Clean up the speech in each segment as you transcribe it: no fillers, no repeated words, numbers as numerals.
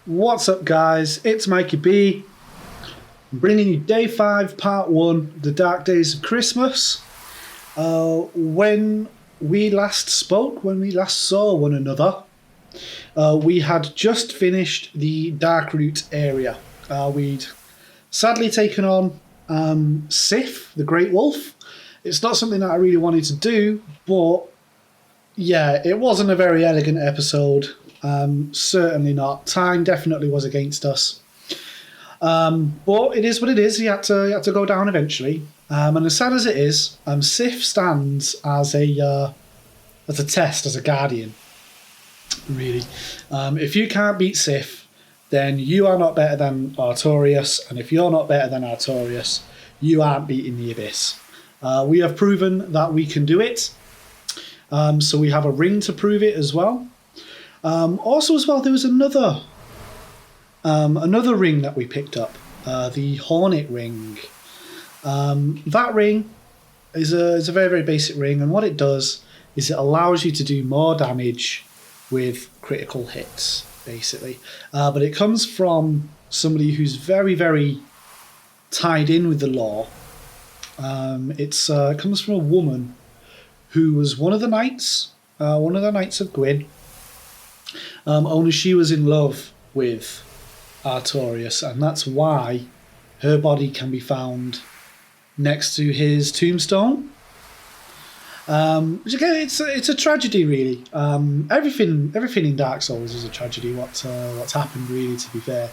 What's up, guys? It's Mikey B, bringing you Day 5, Part 1, The Dark Days of Christmas. When we last spoke, when we last saw one another, we had just finished the Darkroot area. We'd sadly taken on Sif, the Great Wolf. It's not something that I really wanted to do, but yeah, it wasn't a very elegant episode. Certainly not. Time definitely was against us. But it is what it is. He had to go down eventually. And as sad as it is, Sif stands as a test, as a guardian. Really. If you can't beat Sif, then you are not better than Artorias. And if you're not better than Artorias, you aren't beating the Abyss. We have proven that we can do it. So we have a ring to prove it as well. Also as well, there was another ring that we picked up, the Hornet ring. That ring is a very, very basic ring, and what it does is it allows you to do more damage with critical hits, basically. But it comes from somebody who's very, very tied in with the lore. It comes from a woman who was one of the knights of Gwyn. Only she was in love with Artorias, and that's why her body can be found next to his tombstone. Which again, it's a tragedy, really. Everything in Dark Souls is a tragedy. What's happened, really, to be fair.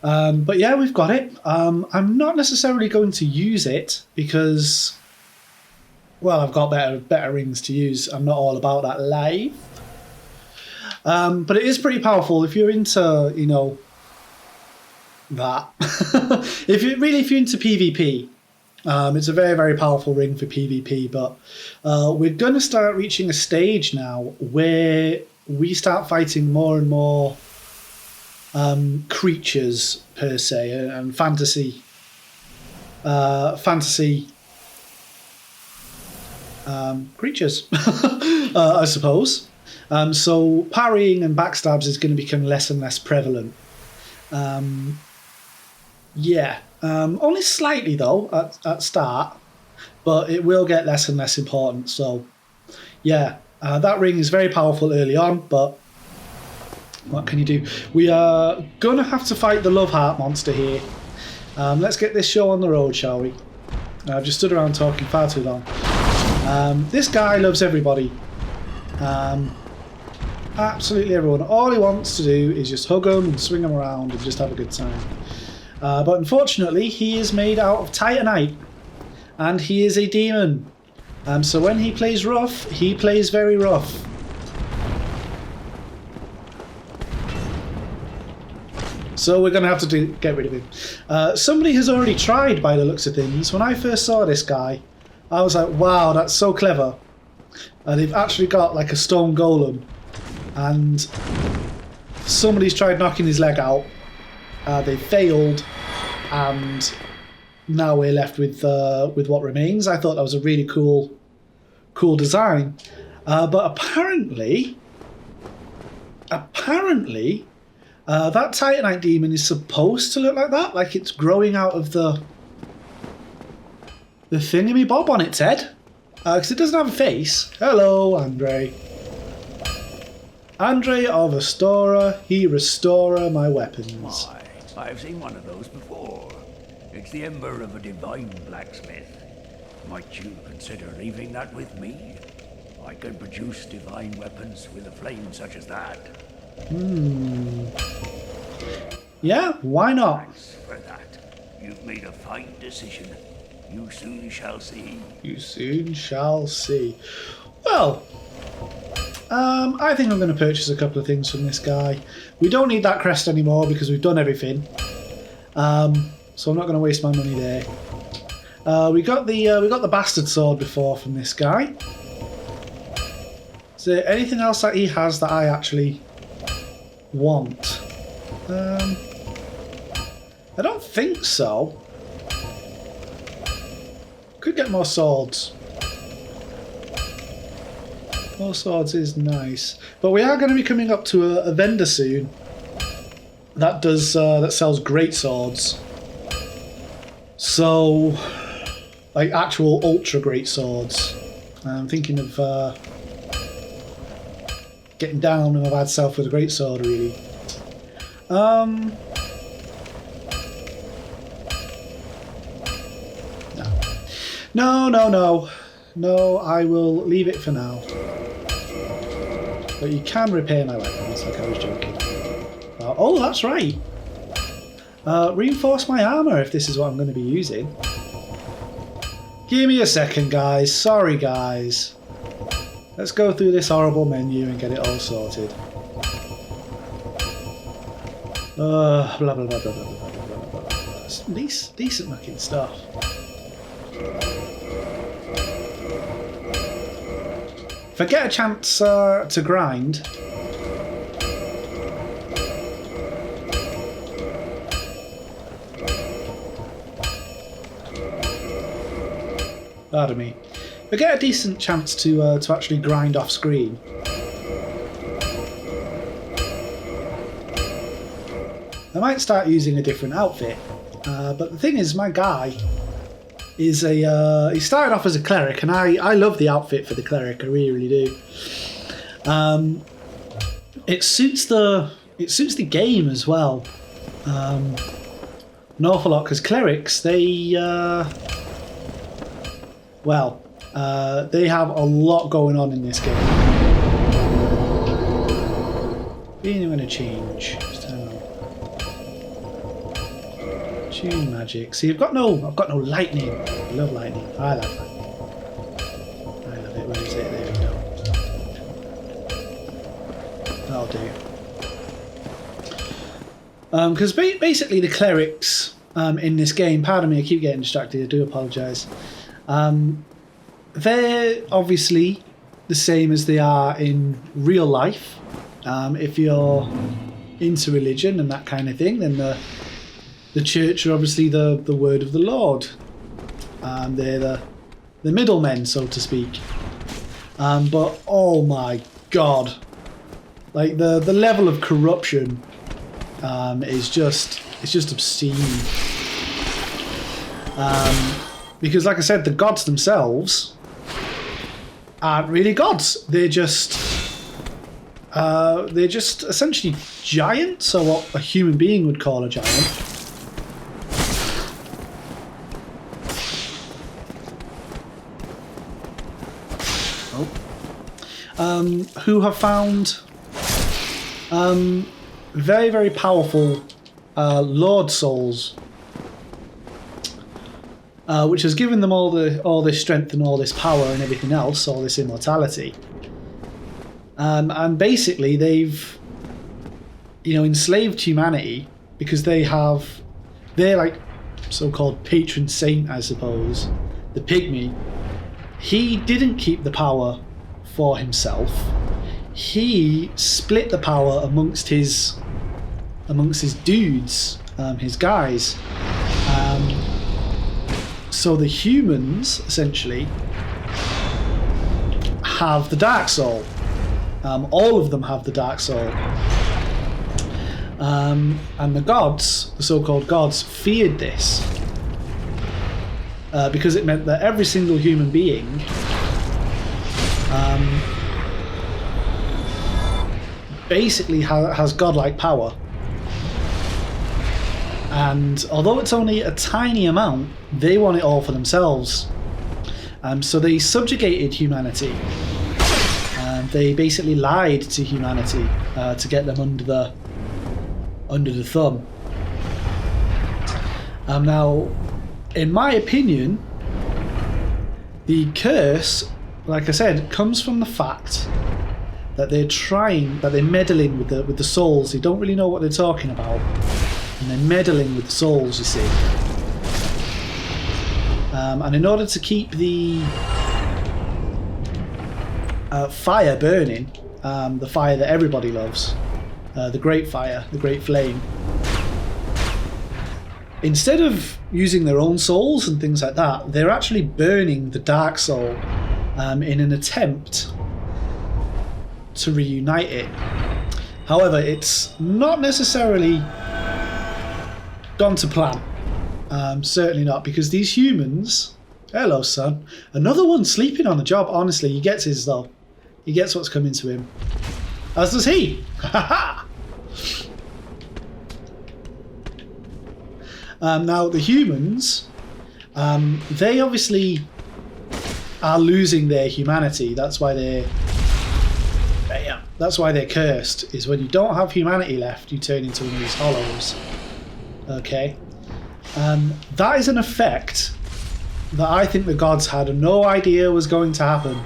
But yeah, we've got it. I'm not necessarily going to use it because, well, I've got better rings to use. I'm not all about that life. But it is pretty powerful if you're into, that. if you're into PvP, it's a very, very powerful ring for PvP. But we're going to start reaching a stage now where we start fighting more and more creatures per se, and fantasy creatures, I suppose. So parrying and backstabs is going to become less and less prevalent. Only slightly though at start, but it will get less and less important. So yeah, that ring is very powerful early on, but what can you do? We are going to have to fight the Love Heart monster here. Let's get this show on the road, shall we? I've just stood around talking far too long. This guy loves everybody. Absolutely everyone. All he wants to do is just hug them and swing them around and just have a good time. But unfortunately, he is made out of Titanite, and he is a demon. So when he plays rough, he plays very rough. So we're going to have to get rid of him. Somebody has already tried, by the looks of things. When I first saw this guy, I was like, wow, that's so clever. They've actually got like a stone golem, and somebody's tried knocking his leg out. They failed, and now we're left with what remains. I thought that was a really cool design, but apparently, that Titanite demon is supposed to look like that, like it's growing out of the thingamy-bob on its head, because it doesn't have a face. Hello, Andre. Andre of Astora, he restorer my weapons. Why, I've seen one of those before. It's the ember of a divine blacksmith. Might you consider leaving that with me? I can produce divine weapons with a flame such as that. Yeah, why not? Thanks for that. You've made a fine decision. You soon shall see. You soon shall see. Well, I think I'm going to purchase a couple of things from this guy. We don't need that crest anymore because we've done everything. So I'm not going to waste my money there. We got the bastard sword before from this guy. Is there anything else that he has that I actually want? I don't think so. Could get more swords. More swords is nice. But we are going to be coming up to a vendor soon. that does that sells great swords. So, like actual ultra great swords. I'm thinking of getting down on my bad self with a great sword, really. No, I will leave it for now. But you can repair my weapons, like I was joking. Oh, that's right. Reinforce my armour if this is what I'm going to be using. Give me a second, guys. Sorry, guys. Let's go through this horrible menu and get it all sorted. Blah, blah, blah, blah, blah, blah, blah, blah, blah. It's decent looking stuff. If I get a chance to grind, pardon me, if I get a decent chance to actually grind off screen, I might start using a different outfit. But the thing is, my guy is he started off as a cleric, and I love the outfit for the cleric. I really, really do. It suits the game as well, an awful lot, because clerics they have a lot going on in this game. I'm going to change. Tune magic. See, I've got no lightning. I love lightning. I love lightning. I love it. Where is it? There we go. That'll do. Because basically the clerics in this game, pardon me, I keep getting distracted. I do apologise. They're obviously the same as they are in real life. If you're into religion and that kind of thing, then the church are obviously the word of the Lord. They're the middlemen, so to speak. But oh my god, like the level of corruption is just obscene. Because, like I said, the gods themselves aren't really gods. They're just essentially giants, or what a human being would call a giant. Who have found very, very powerful Lord souls, which has given them all this strength and all this power and everything else, all this immortality. And basically, they've enslaved humanity because they're like so-called patron saint, I suppose, the pygmy. He didn't keep the power for himself. He split the power amongst his dudes, his guys. So the humans essentially have the dark soul. All of them have the dark soul. And the gods, the so-called gods, feared this because it meant that every single human being basically has godlike power. And although it's only a tiny amount, they want it all for themselves. So they subjugated humanity. They basically lied to humanity to get them under the thumb. Now, in my opinion, the curse, like I said, comes from the fact that they're meddling with the souls. They don't really know what they're talking about, and they're meddling with the souls, you see. And in order to keep the fire burning, the fire that everybody loves, the great fire, the great flame, instead of using their own souls and things like that, they're actually burning the dark soul in an attempt to reunite it. However, it's not necessarily gone to plan. Certainly not, because these humans... Hello, son. Another one sleeping on the job. Honestly, he gets his, though. He gets what's coming to him. As does he. Now, the humans, they obviously are losing their humanity. That's why they're cursed, is when you don't have humanity left, you turn into one of these hollows. Okay? That is an effect that I think the gods had no idea was going to happen.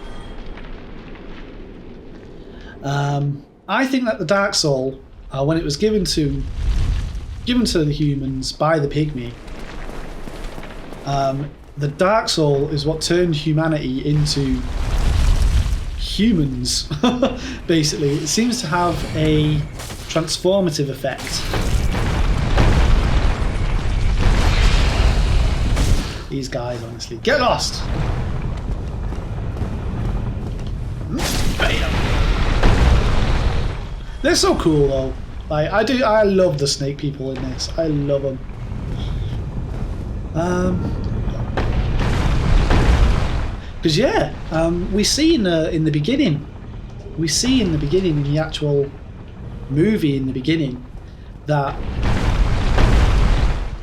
I think that the Dark Soul, when it was given to the humans by the pygmy, the Dark Soul is what turned humanity into humans. Basically, it seems to have a transformative effect. These guys, honestly, get lost. Bam. They're so cool, though. Like, I love the snake people in this. I love them. Because yeah, we see in the beginning, in the actual movie in the beginning, that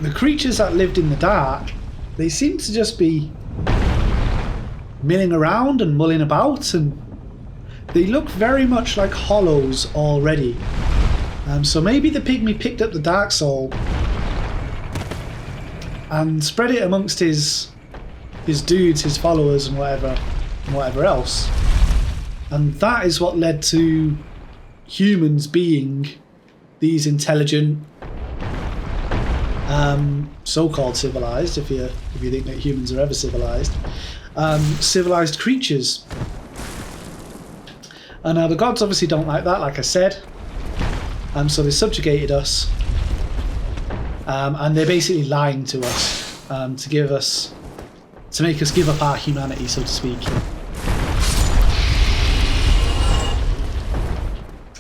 the creatures that lived in the dark, they seem to just be milling around and mulling about, and they look very much like hollows already. So maybe the pygmy picked up the Dark Soul and spread it amongst his dudes, his followers, and whatever else. And that is what led to humans being these intelligent, so-called civilized, if you think that humans are ever civilized, civilized creatures. And now the gods obviously don't like that, like I said. So they subjugated us, and they're basically lying to us, to make us give up our humanity, so to speak.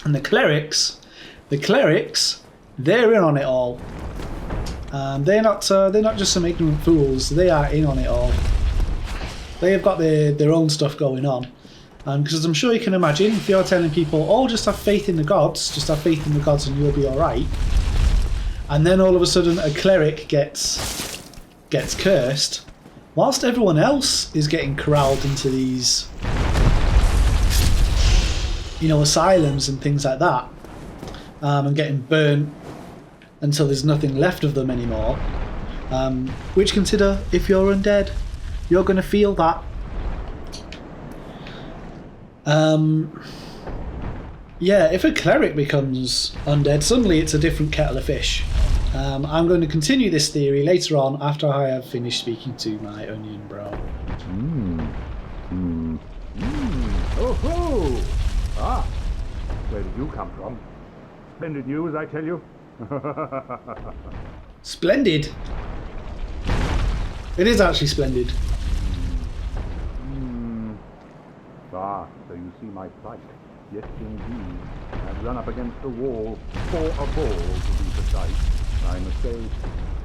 And the clerics, they're in on it all. They're not just some ignorant fools. They are in on it all. They have got their own stuff going on. Because I'm sure you can imagine, if you're telling people, oh, just have faith in the gods, and you'll be alright. And then all of a sudden a cleric gets cursed, whilst everyone else is getting corralled into these, asylums and things like that, and getting burnt until there's nothing left of them anymore. Which, consider, if you're undead, you're going to feel that. Yeah, if a cleric becomes undead, suddenly it's a different kettle of fish. I'm going to continue this theory later on after I have finished speaking to my onion bro. Oh ho! Ah, where did you come from? Splendid news, I tell you. Splendid. It is actually splendid. Ah, so you see my plight. Yes, indeed. I've run up against the wall for a ball, to be precise. I must say,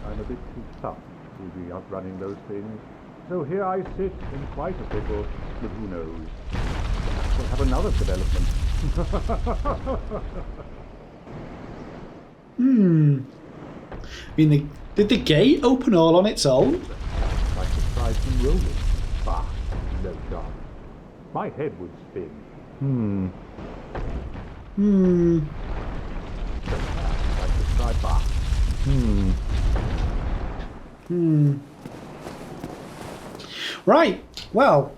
I'm a bit too tough to be outrunning those things. So here I sit in quite a pickle, but who knows? Perhaps we'll have another development. Did the gate open all on its own? I could try some rolling. Bah, no chance. My head would spin. Perhaps I could try bah. Right. Well,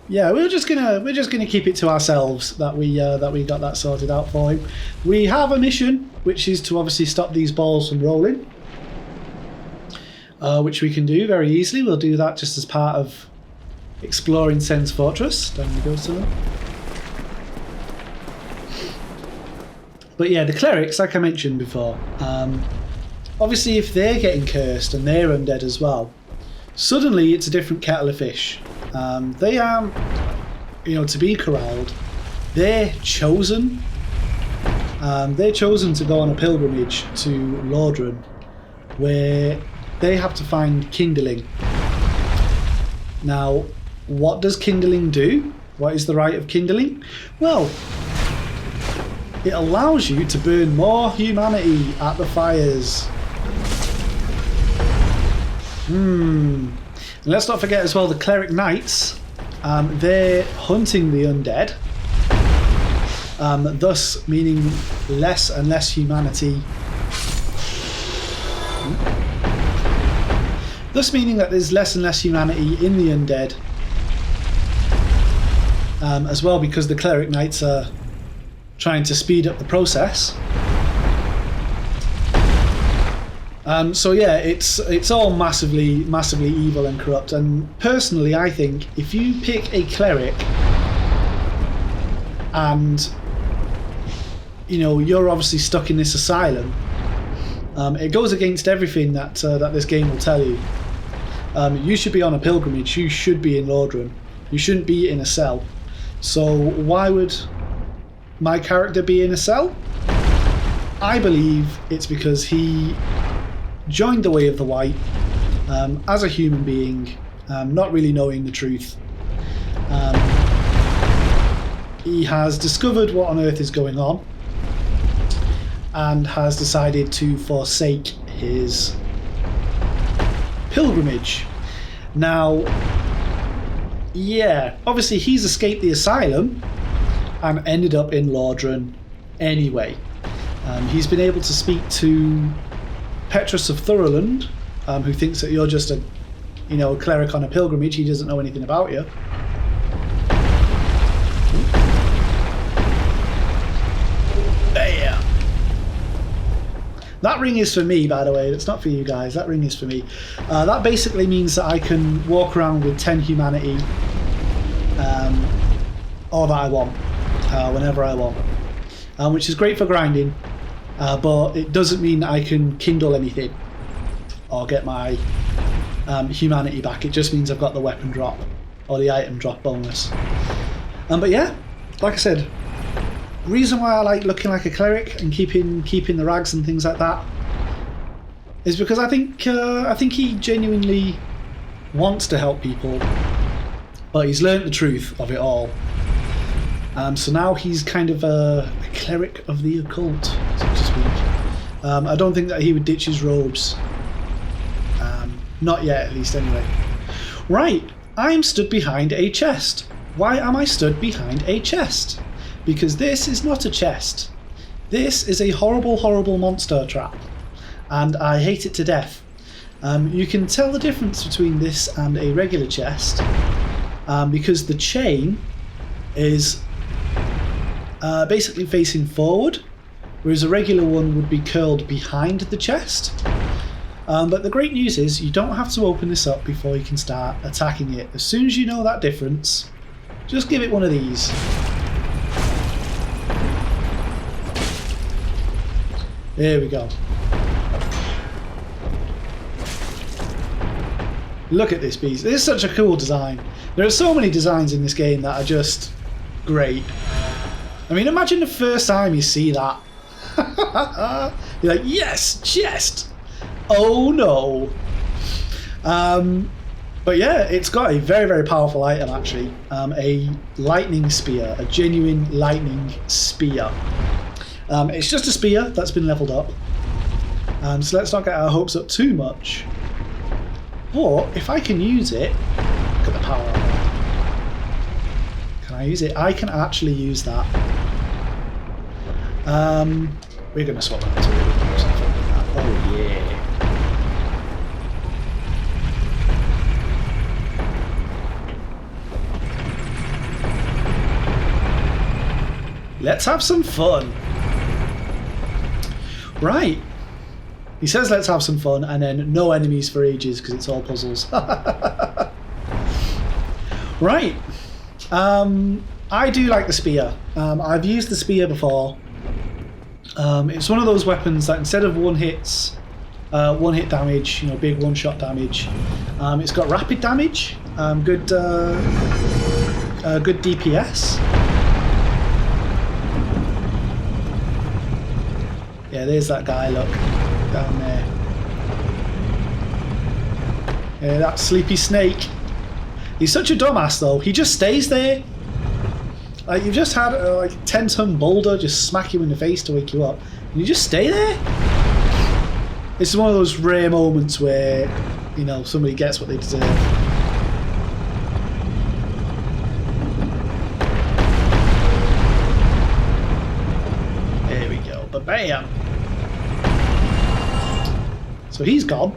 yeah, we're just gonna keep it to ourselves that we got that sorted out for him. We have a mission, which is to obviously stop these balls from rolling, which we can do very easily. We'll do that just as part of exploring Sen's Fortress. Down we go, son. But yeah, the clerics, like I mentioned before, obviously if they're getting cursed and they're undead as well, suddenly it's a different kettle of fish. They aren't, to be corralled. They're chosen. They're chosen to go on a pilgrimage to Lordran, where they have to find kindling. Now, what does kindling do? What is the right of kindling? Well, it allows you to burn more humanity at the fires. And let's not forget as well the cleric knights. They're hunting the undead, thus meaning less and less humanity. Thus meaning that there's less and less humanity in the undead, as well, because the cleric knights are trying to speed up the process. So yeah, it's all massively evil and corrupt. And personally, I think if you pick a cleric and you're obviously stuck in this asylum, it goes against everything that this game will tell you. You should be on a pilgrimage. You should be in Lordran. You shouldn't be in a cell. So why would my character be in a cell? I believe it's because he joined the Way of the White as a human being, not really knowing the truth. He has discovered what on earth is going on and has decided to forsake his pilgrimage. Now, yeah, obviously he's escaped the asylum and ended up in Lordran anyway. He's been able to speak to Petrus of Thurland, who thinks that you're just a cleric on a pilgrimage. He doesn't know anything about you. There. That ring is for me, by the way. It's not for you guys. That ring is for me. That basically means that I can walk around with 10 humanity, all that I want, whenever I want, which is great for grinding. But it doesn't mean that I can kindle anything or get my humanity back. It just means I've got the weapon drop or the item drop bonus. But yeah, like I said, reason why I like looking like a cleric and keeping the rags and things like that is because I think he genuinely wants to help people, but he's learnt the truth of it all. So now he's kind of a cleric of the occult, so to speak. I don't think that he would ditch his robes. Not yet, at least, anyway. Right, I'm stood behind a chest. Why am I stood behind a chest? Because this is not a chest. This is a horrible, horrible monster trap. And I hate it to death. You can tell the difference between this and a regular chest, because the chain is basically facing forward, whereas a regular one would be curled behind the chest. But the great news is you don't have to open this up before you can start attacking it. As soon as you know that difference, just give it one of these. There we go. Look at this beast. This is such a cool design. There are so many designs in this game that are just great. I mean, imagine the first time you see that. You're like, yes, chest! Oh no! But yeah, it's got a very, very powerful item actually. A lightning spear, a genuine lightning spear. It's just a spear that's been leveled up. So let's not get our hopes up too much. But if I can use it, look at the power of that. Can I use it? I can actually use that. We're going to swap that to something like that. Oh yeah. Let's have some fun. Right. He says let's have some fun and then no enemies for ages because it's all puzzles. Right. I do like the spear. I've used the spear before. It's one of those weapons that instead of one hit damage, big one-shot damage, it's got rapid damage, good DPS. Yeah, there's that guy, look, down there. That sleepy snake. He's such a dumbass though. He just stays there. Like you've just had like a 10-ton boulder just smack you in the face to wake you up, and you just stay there. This is one of those rare moments where, you know, somebody gets what they deserve. There we go. Ba-bam! So he's gone.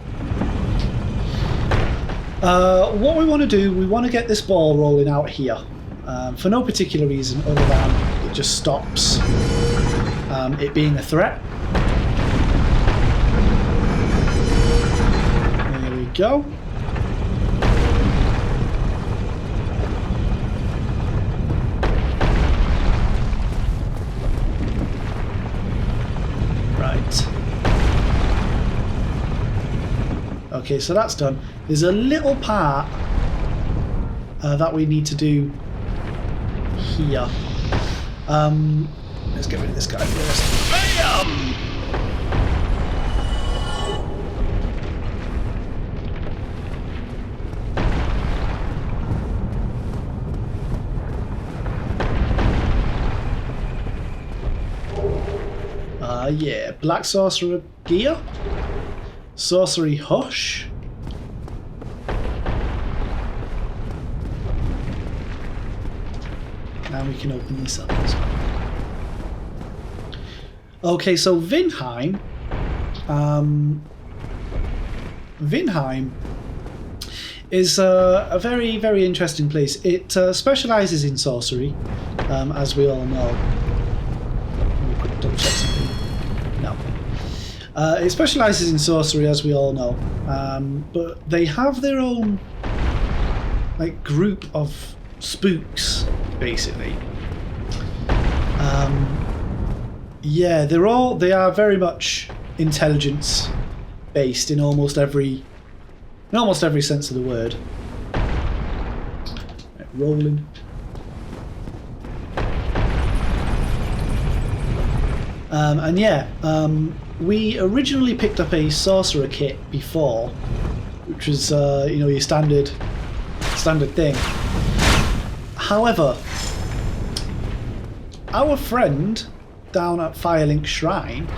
What we want to do, we want to get this ball rolling out here. For no particular reason other than it just stops it being a threat. There we go. Right. Okay, so that's done. There's a little part that we need to do here. Let's get rid of this guy first. Bam! Yeah, Black Sorcerer Gear. Sorcery Hush. Now we can open this up as well. Okay, so Vinheim. Vinheim is a very, very interesting place. It specialises in sorcery, as we all know. Quick double check something. No. It specialises in sorcery, as we all know, but they have their own like group of spooks, basically. Yeah, they are very much intelligence based in almost every sense of the word. Right, rolling. And yeah, we originally picked up a sorcerer kit before, which was you know, your standard thing. However, our friend down at Firelink Shrine,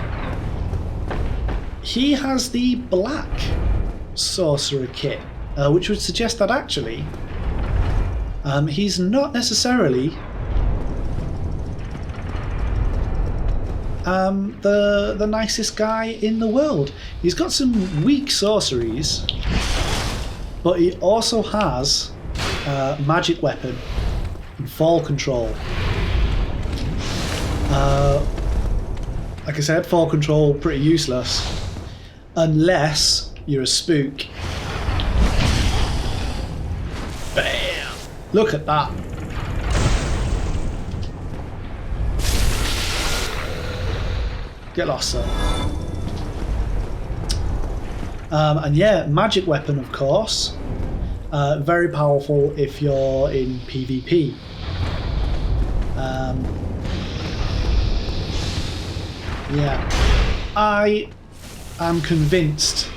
he has the black sorcerer kit, which would suggest that actually he's not necessarily the nicest guy in the world. He's got some weak sorceries, but he also has magic weapon and fall control. Like I said, fall control pretty useless unless you're a spook. Bam! Look at that. Get lost, sir. And yeah, magic weapon, of course. Very powerful if you're in PvP. Yeah, I am convinced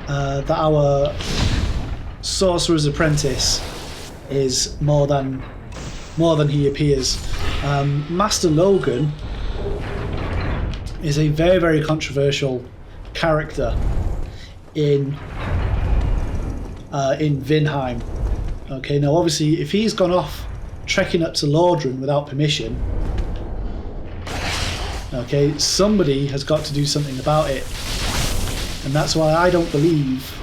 that our Sorcerer's Apprentice is more than he appears. Master Logan is a very, very controversial character in Vinheim. Okay, now obviously if he's gone off trekking up to Lordran without permission, okay, somebody has got to do something about it. And that's why I don't believe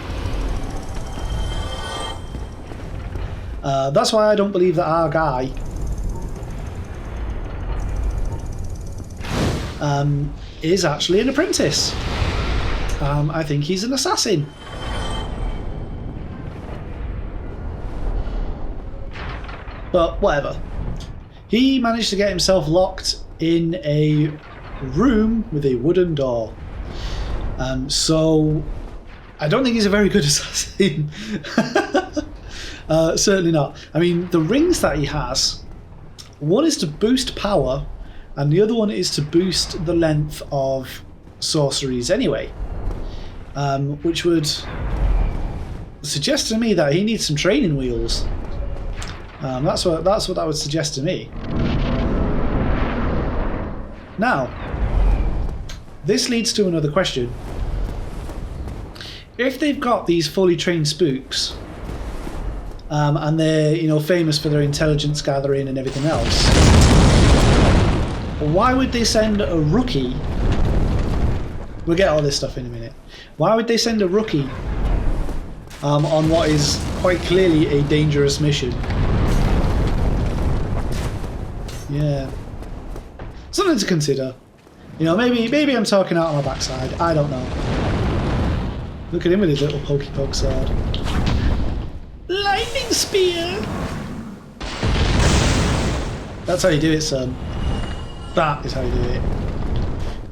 that our guy is actually an apprentice. I think he's an assassin. But whatever. He managed to get himself locked in a room with a wooden door. So I don't think he's a very good assassin. Certainly not. I mean, the rings that he has, one is to boost power and the other one is to boost the length of sorceries anyway, which would suggests to me that he needs some training wheels. That's what that would suggest to me. Now, this leads to another question. If they've got these fully trained spooks, and they're famous for their intelligence gathering and everything else, why would they send a rookie? We'll get all this stuff in a minute. Why would they send a rookie on what is quite clearly a dangerous mission? Yeah, something to consider. Maybe I'm talking out on my backside. I don't know. Look at him with his little pokey poke sword. Lightning spear. That's how you do it, son. That is how you do it.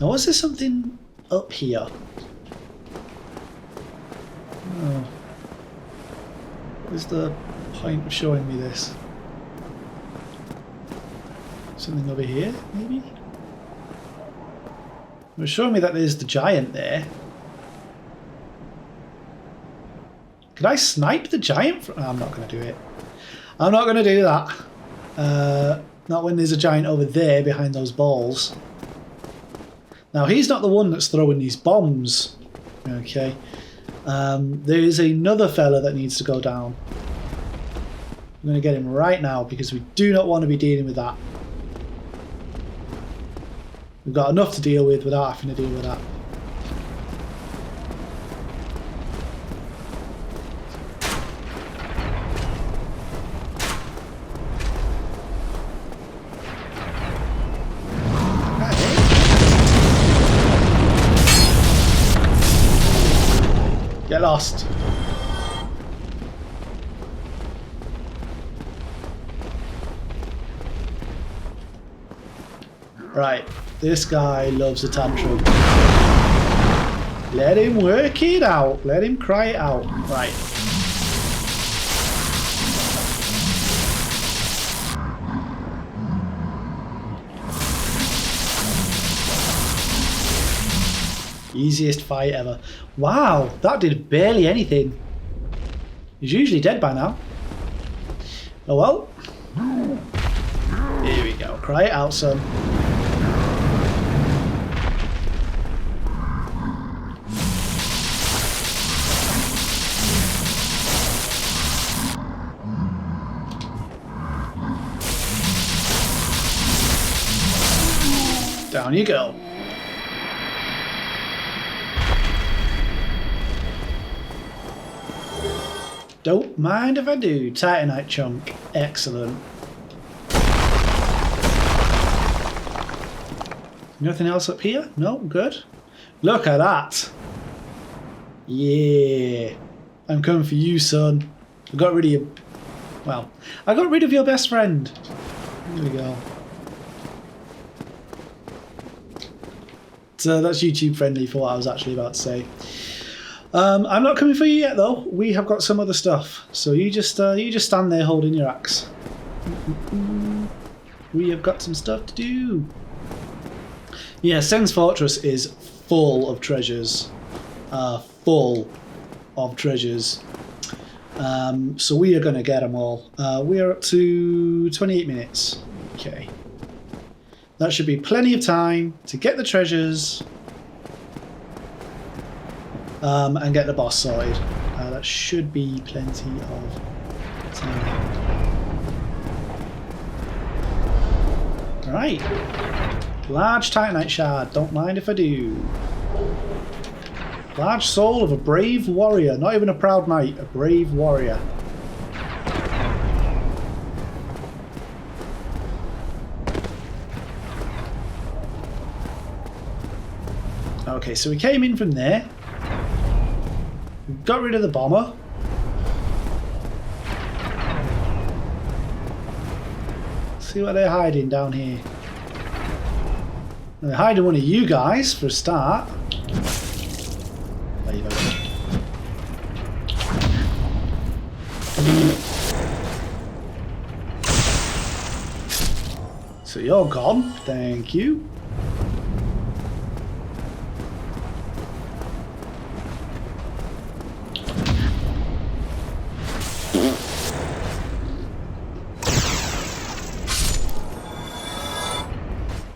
Now, was there something up here? Oh. What is the point of showing me this? Something over here, maybe? It was showing me that there's the giant there. Could I snipe the giant? I'm not going to do it. I'm not going to do that. Not when there's a giant over there behind those balls. Now, he's not the one that's throwing these bombs. Okay. There is another fella that needs to go down. I'm going to get him right now because we do not want to be dealing with that. We've got enough to deal with without having to deal with that. Get lost. Right, this guy loves a tantrum. Let him work it out. Let him cry it out. Right. Easiest fight ever. Wow, that did barely anything. He's usually dead by now. Oh well. Here we go. Cry it out, son. Down you go. Don't mind if I do. Titanite chunk. Excellent. Nothing else up here? No? Good. Look at that. Yeah. I'm coming for you, son. I got rid of your... Well, I got rid of your best friend. Here we go. So that's YouTube friendly for what I was actually about to say. I'm not coming for you yet, though. We have got some other stuff. So you just stand there holding your axe. We have got some stuff to do. Yeah, Sen's Fortress is full of treasures. Full of treasures. So we are going to get them all. We are up to 28 minutes. Okay. That should be plenty of time to get the treasures and get the boss sorted. That should be plenty of time. Alright. Large Titanite shard. Don't mind if I do. Large soul of a brave warrior. Not even a proud knight. A brave warrior. Okay, so we came in from there. We got rid of the bomber. Let's see what they're hiding down here. They're hiding one of you guys for a start. There you go. So you're gone. Thank you.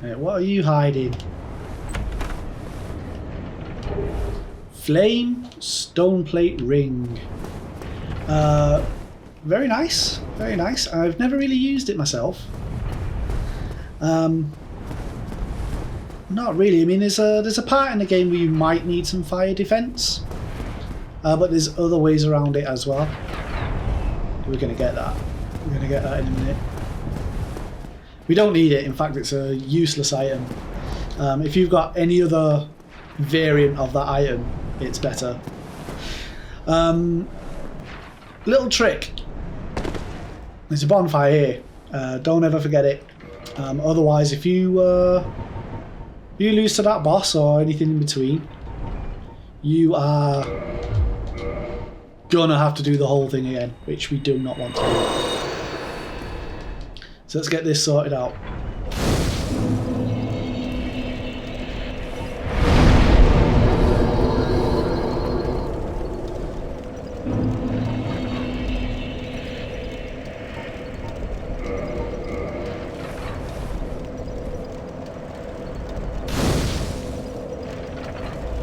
Right, what are you hiding? Flame stone plate ring. Very nice, very nice. I've never really used it myself. Not really. I mean, there's a part in the game where you might need some fire defense, but there's other ways around it as well. We're gonna get that. We're gonna get that in a minute. We don't need it. In fact, it's a useless item. If you've got any other variant of that item, it's better. Little trick. There's a bonfire here. Don't ever forget it. Otherwise, if you lose to that boss or anything in between, you are gonna have to do the whole thing again, which we do not want to do. So let's get this sorted out.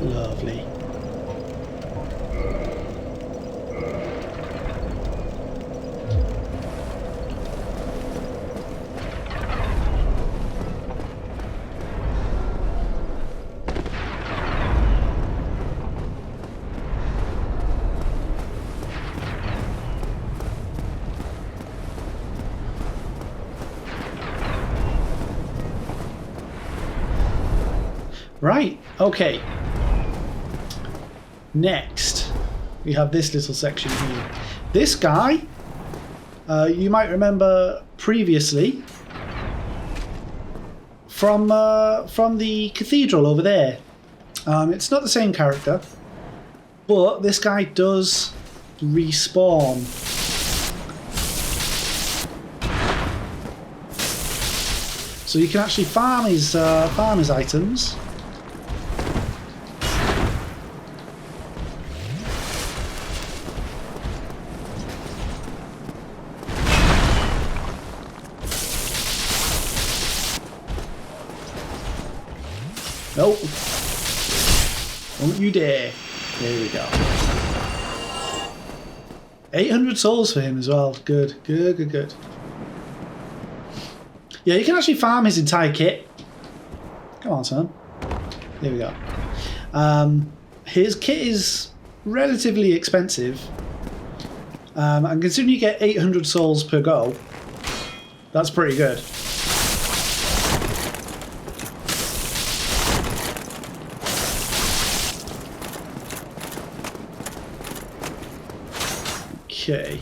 Lovely. Right, okay. Next, we have this little section here. This guy, you might remember previously from the cathedral over there. It's not the same character, but this guy does respawn. So you can actually farm his items. Nope. Don't you dare. There we go. 800 souls for him as well. Good, good, good, good. Yeah, you can actually farm his entire kit. Come on, son. There we go. His kit is relatively expensive. And considering you get 800 souls per go, that's pretty good. Okay.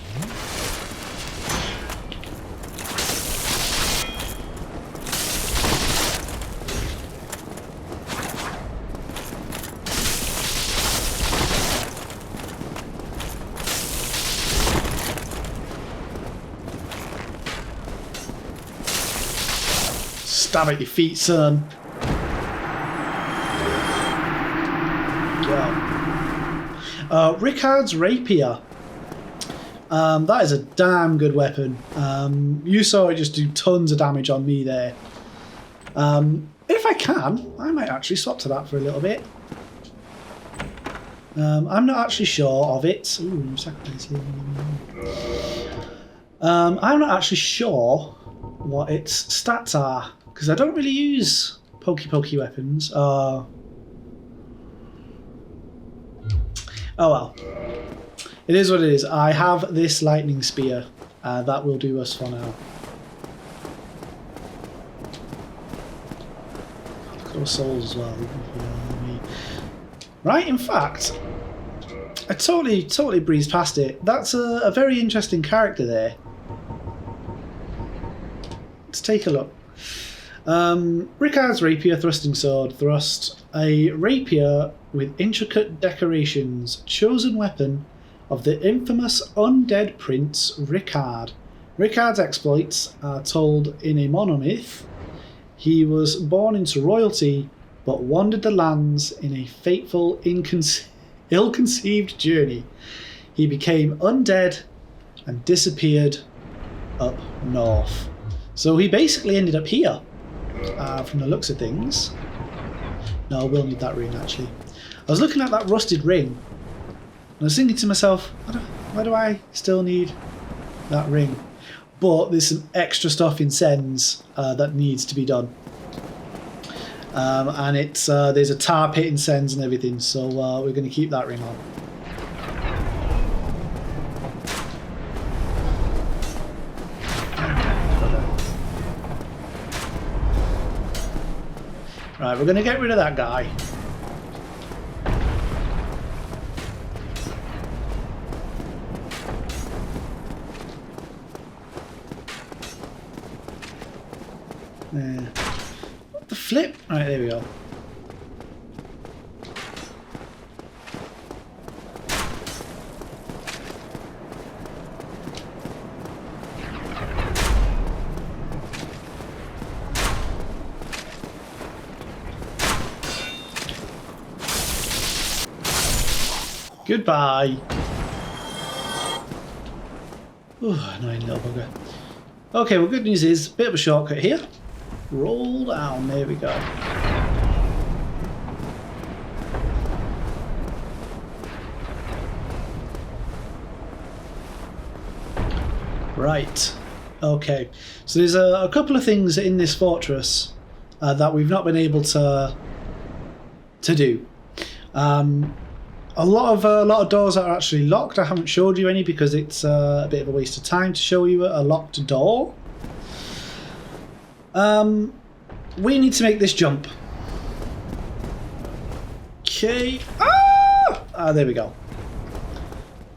Stab at your feet, son. Go. Rickard's rapier. That is a damn good weapon. You saw it just do tons of damage on me there. If I can, I might actually swap to that for a little bit. I'm not actually sure of it. Ooh, sacrificing. I'm not actually sure what its stats are, because I don't really use pokey weapons. Oh well. It is what it is. I have this lightning spear. That will do us for now. Look at those souls as well. Right, in fact, I totally breezed past it. That's a very interesting character there. Let's take a look. Rickard's rapier, thrusting sword, thrust. A rapier with intricate decorations. Chosen weapon of the infamous undead prince Rickard. Rickard's exploits are told in a monomyth. He was born into royalty, but wandered the lands in a fateful, ill-conceived journey. He became undead and disappeared up north. So he basically ended up here, from the looks of things. No, we'll need that ring, actually. I was looking at that rusted ring, and I was thinking to myself, why do I still need that ring? But there's some extra stuff in Sens that needs to be done. And it's there's a tar pit in Sens and everything, so we're going to keep that ring on. Right, we're going to get rid of that guy. There. What the flip? Right, there we go. Goodbye. Ooh, annoying little bugger. Okay, well, good news is, a bit of a shortcut here. Roll down, there we go. Right, okay. So there's a couple of things in this fortress that we've not been able to do. A lot of doors are actually locked. I haven't showed you any because it's a bit of a waste of time to show you a locked door. We need to make this jump. Okay. There we go.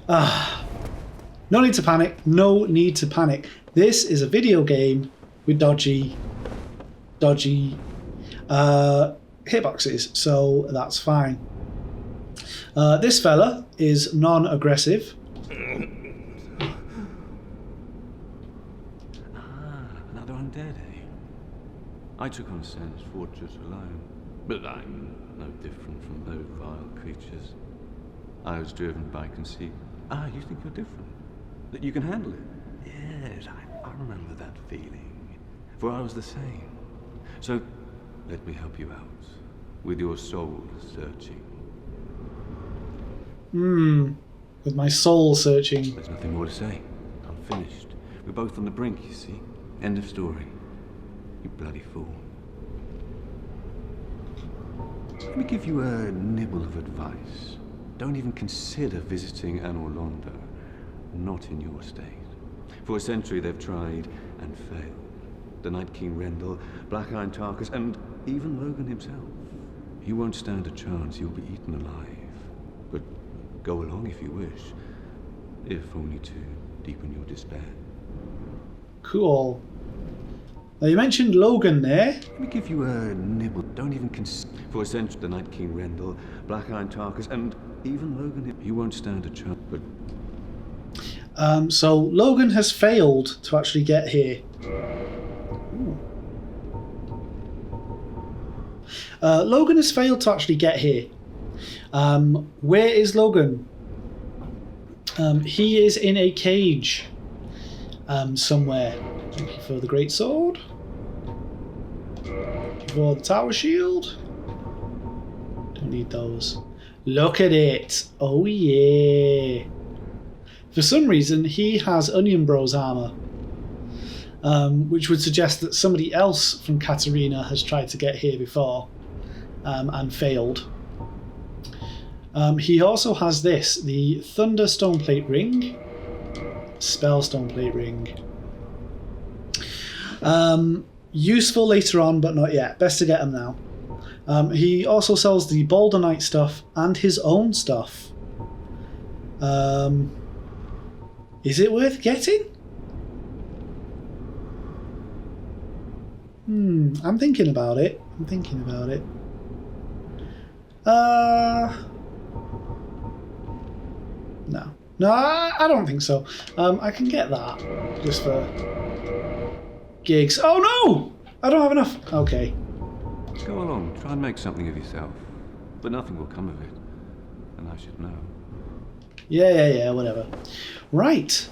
No need to panic. No need to panic. This is a video game with dodgy hitboxes, so that's fine. This fella is non-aggressive. Another undead, eh? I took on Sen's fortress alone, but I'm no different from those vile creatures. I was driven by conceit. You think you're different? That you can handle it? Yes, I remember that feeling. For I was the same. So, let me help you out. With your soul searching. With my soul searching. There's nothing more to say. I'm finished. We're both on the brink, you see. End of story. You bloody fool. Let me give you a nibble of advice. Don't even consider visiting Anor Londo. Not in your state. For a century they've tried and failed. The Night King Rendell, Black Iron Tarkus, and even Logan himself. You won't stand a chance. You'll be eaten alive. But go along if you wish. If only to deepen your despair. Cool. Now you mentioned Logan there. Let me give you a nibble. Don't even consider. For a century, the Night King Rendell, Black Iron Tarkus, and even Logan. You won't stand a chance. But so Logan has failed to actually get here. Logan has failed to actually get here. Where is Logan? He is in a cage somewhere. Thank you for the great sword. Thank you for the tower shield. Don't need those. Look at it. Oh yeah. For some reason, he has Onion Bros armor, which would suggest that somebody else from Katarina has tried to get here before and failed. He also has this, the Thunder Stoneplate Ring, Spell Stoneplate Ring. Useful later on, but not yet. Best to get them now. He also sells the Boulder Knight stuff and his own stuff. Is it worth getting? I'm thinking about it. No, I don't think so. I can get that just for gigs. Oh no! I don't have enough. Okay. go along, try and make something of yourself. But nothing will come of it. And I should know. Yeah, whatever. Right.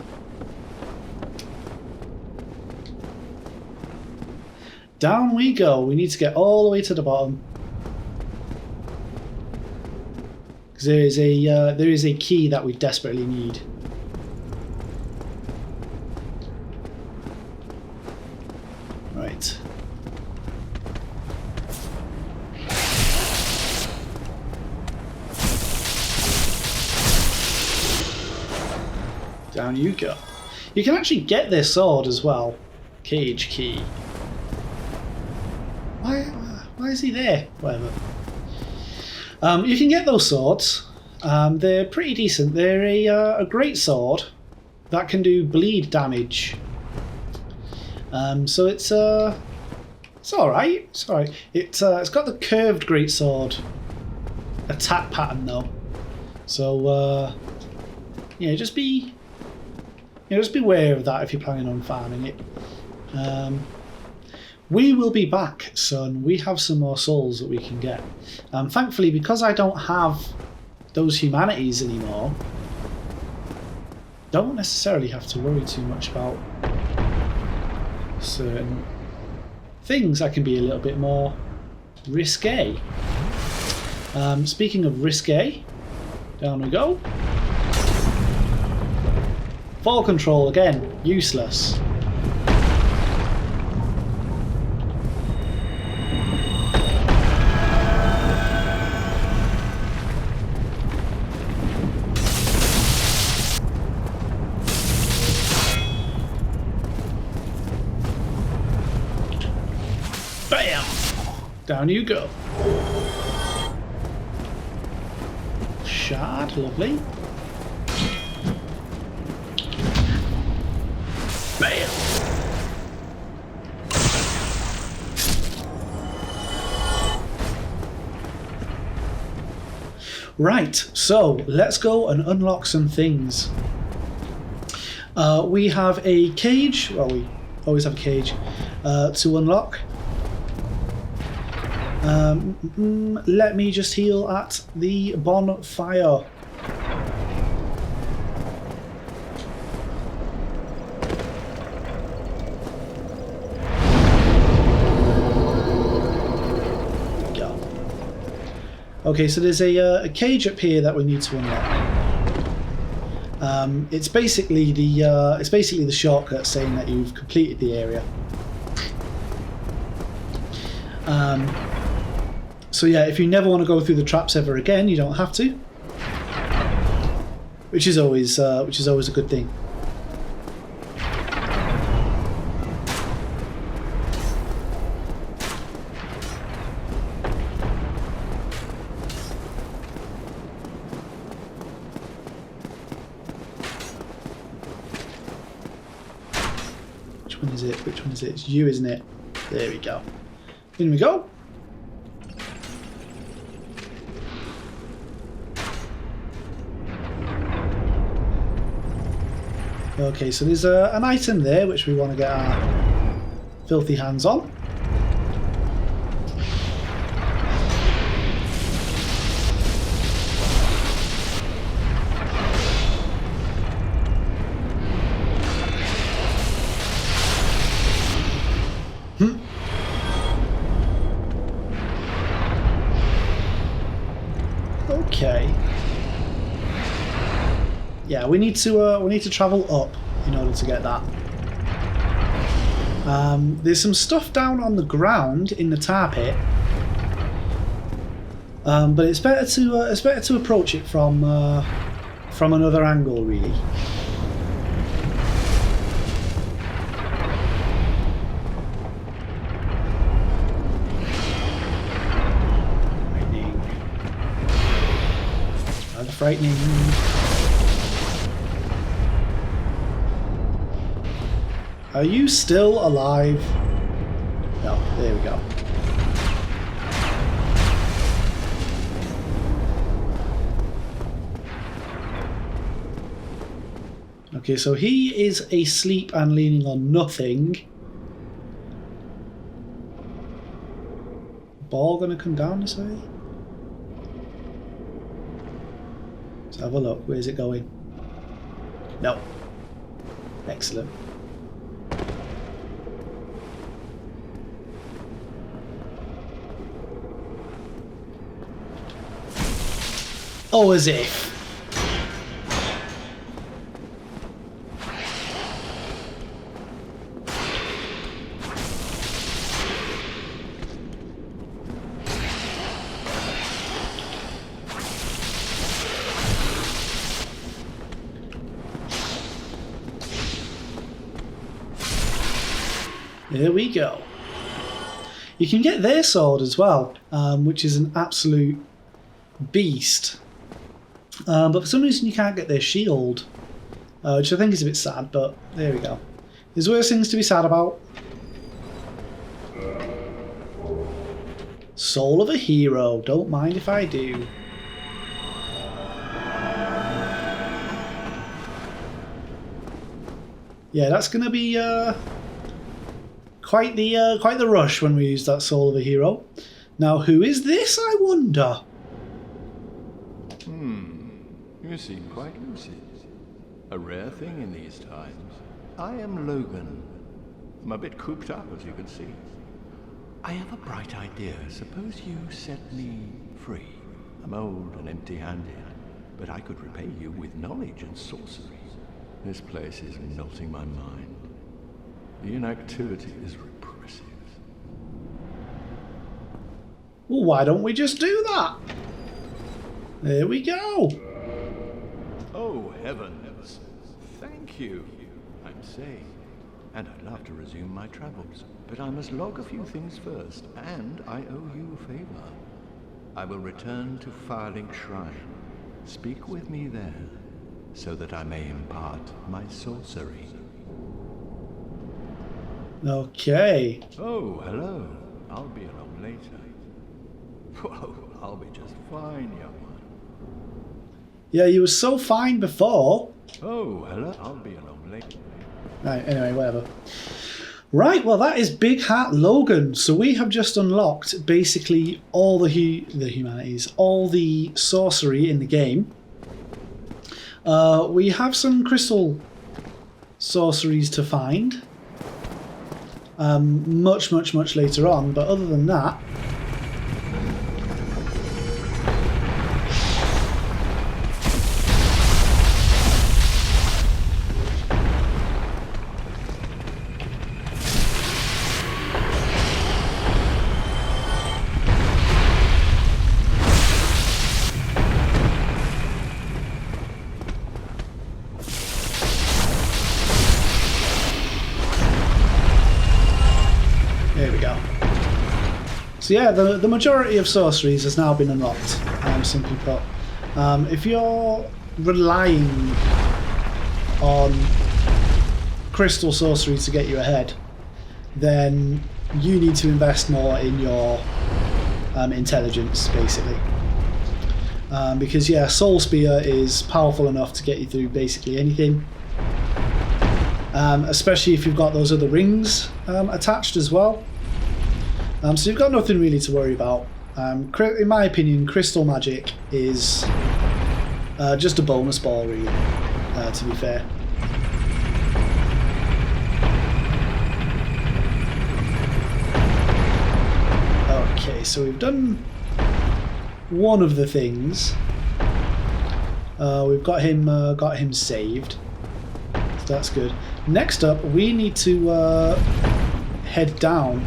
Down we go. We need to get all the way to the bottom. Because there is a key that we desperately need. Right. Down you go. You can actually get this sword as well. Cage key. Why is he there? Whatever. You can get those swords. They're pretty decent. They're a great sword that can do bleed damage. So it's all right. It's all right. It's got the curved greatsword attack pattern though. So yeah, just beware of that if you're planning on farming it. We will be back, son. We have some more souls that we can get. Thankfully, because I don't have those humanities anymore, don't necessarily have to worry too much about certain things. I can be a little bit more risque. Speaking of risque, down we go. Fall control again, useless. Bam! Down you go. Shard, lovely. Bam! Right, so let's go and unlock some things. We have a cage, well, we always have a cage to unlock. Let me just heal at the bonfire. Okay, so there's a cage up here that we need to unlock. It's basically the shortcut saying that you've completed the area. So yeah, if you never want to go through the traps ever again, you don't have to, which is always a good thing. Which one is it? Which one is it? It's you, isn't it? There we go. In we go. Okay, so there's an item there which we want to get our filthy hands on. Okay. Yeah, we need to travel up in order to get that. There's some stuff down on the ground in the tar pit, but it's better to approach it from another angle, really. Frightening. Rather frightening. Are you still alive? No, there we go. Okay, so he is asleep and leaning on nothing. Ball gonna come down this way? Let's have a look. Where's it going? No. Oh, as if. There we go. You can get their sword as well, which is an absolute beast. But for some reason you can't get their shield, which I think is a bit sad, but there we go. There's worse things to be sad about. Soul of a hero, don't mind if I do. Yeah, that's going to be quite the rush when we use that Soul of a Hero. Now, who is this, I wonder? You seem quite lucid. A rare thing in these times. I am Logan. I'm a bit cooped up, as you can see. I have a bright idea. Suppose you set me free. I'm old and empty-handed, but I could repay you with knowledge and sorcery. This place is melting my mind. The inactivity is repressive. Well, why don't we just do that? There we go. Oh, heavens. Thank you. I'm safe. And I'd love to resume my travels. But I must log a few things first, and I owe you a favor. I will return to Firelink Shrine. Speak with me there, so that I may impart my sorcery. Okay. Oh, hello. I'll be along later. Whoa, I'll be just fine, young one. Yeah, you were so fine before. Oh, hello. I'll be along later. Right, anyway, whatever. Right, well that is Big Hat Logan. So we have just unlocked basically all the humanities, all the sorcery in the game. We have some crystal sorceries to find. Much later on, but other than that, there we go. So yeah, the majority of sorceries has now been unlocked, simply put. If you're relying on crystal sorceries to get you ahead, then you need to invest more in your intelligence, basically. Because yeah, Soul Spear is powerful enough to get you through basically anything. Especially if you've got those other rings attached as well. So you've got nothing really to worry about. In my opinion, crystal magic is just a bonus ball, really, to be fair. Okay, so we've done one of the things. We've got him saved. So that's good. Next up, we need to head down.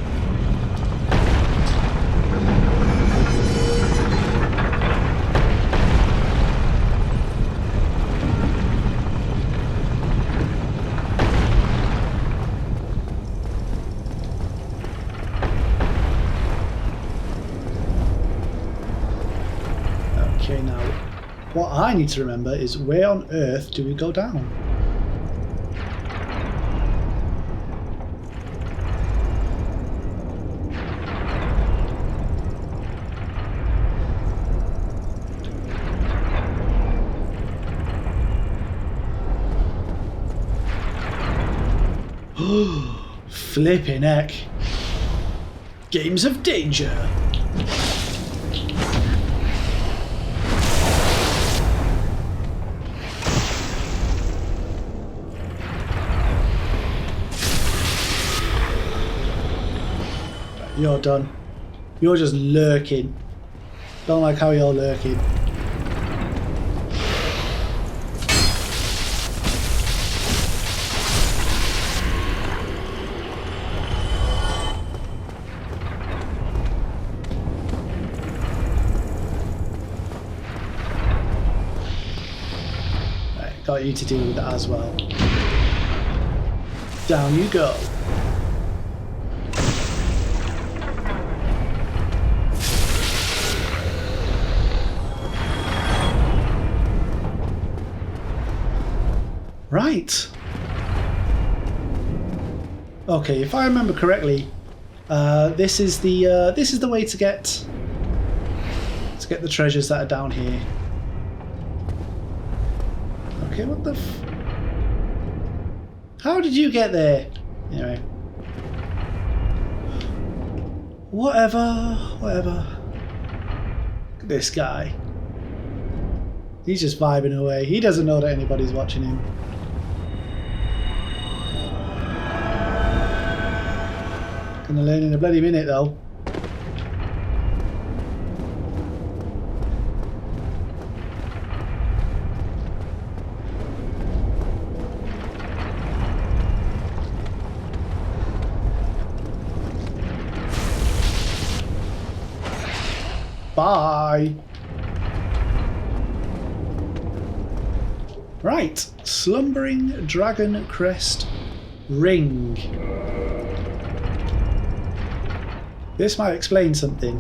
Okay, now what I need to remember is where on earth do we go down? Flipping heck. Games of danger. You're done. You're just lurking. Don't like how you're lurking. got you to deal with that as well. Down you go. Right. Okay, if I remember correctly, this is the way to get the treasures that are down here. Okay, what the how did you get there? Anyway. Whatever. Look at this guy. He's just vibing away. He doesn't know that anybody's watching him. Gonna learn in a bloody minute though. Bye. Right, slumbering dragon crest ring. This might explain something.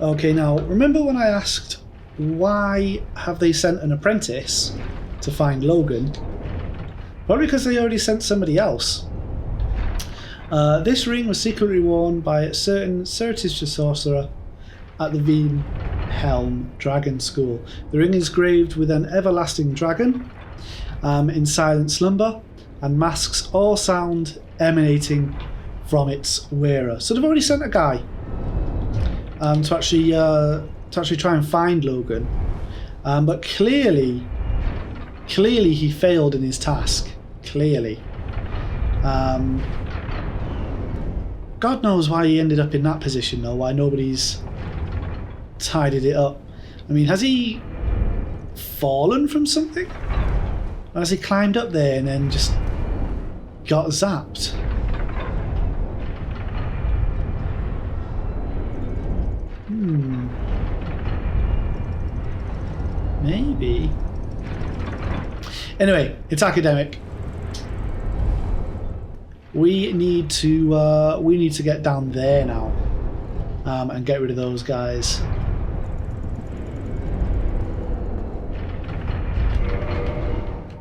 Okay, now remember when I asked why have they sent an apprentice to find Logan? Probably because they already sent somebody else. This ring was secretly worn by a certain Surtish sorcerer at the Veen Helm Dragon School. The ring is engraved with an everlasting dragon in silent slumber and masks all sound emanating from its wearer. So they've already sent a guy to actually try and find Logan, but clearly he failed in his task. Clearly. God knows why he ended up in that position though, why nobody's tidied it up. I mean, has he fallen from something? Or has he climbed up there and then just got zapped? Maybe. Anyway, it's academic. We need to get down there now and get rid of those guys.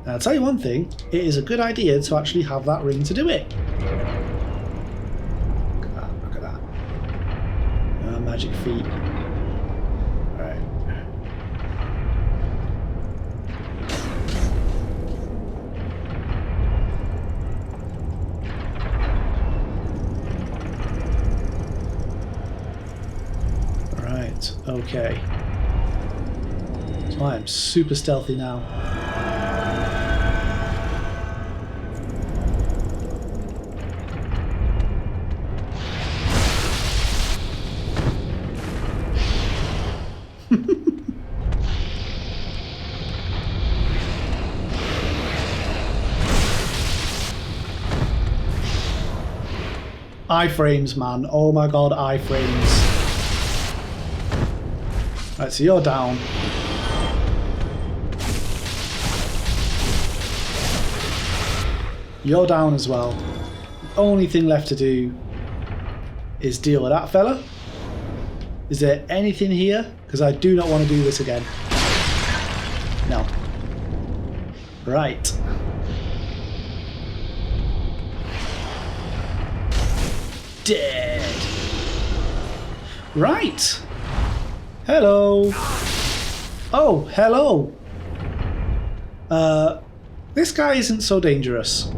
And I'll tell you one thing, it is a good idea to actually have that ring to do it. Look at that. Magic feet. Alright. Right, okay. So I am super stealthy now. Iframes, man. Oh my god, iframes. Right, so you're down. You're down as well. The only thing left to do is deal with that fella. Is there anything here? Because I do not want to do this again. No. Right. Dead. Right. Hello. Oh, hello. This guy isn't so dangerous.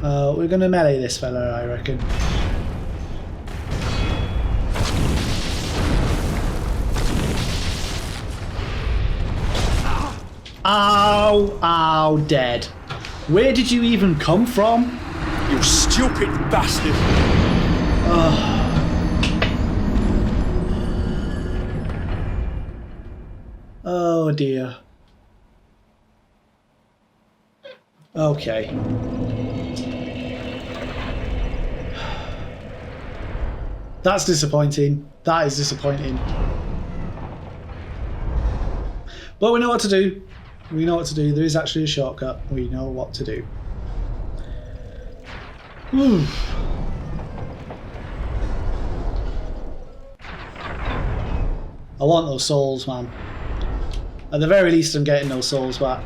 We're gonna melee this fella, I reckon. Ow, ow, dead. Where did you even come from? You stupid bastard! Oh dear. Okay. That's disappointing. That is disappointing. But we know what to do. We know what to do. There is actually a shortcut. We know what to do. Whew. I want those souls, man. At the very least, I'm getting those souls back.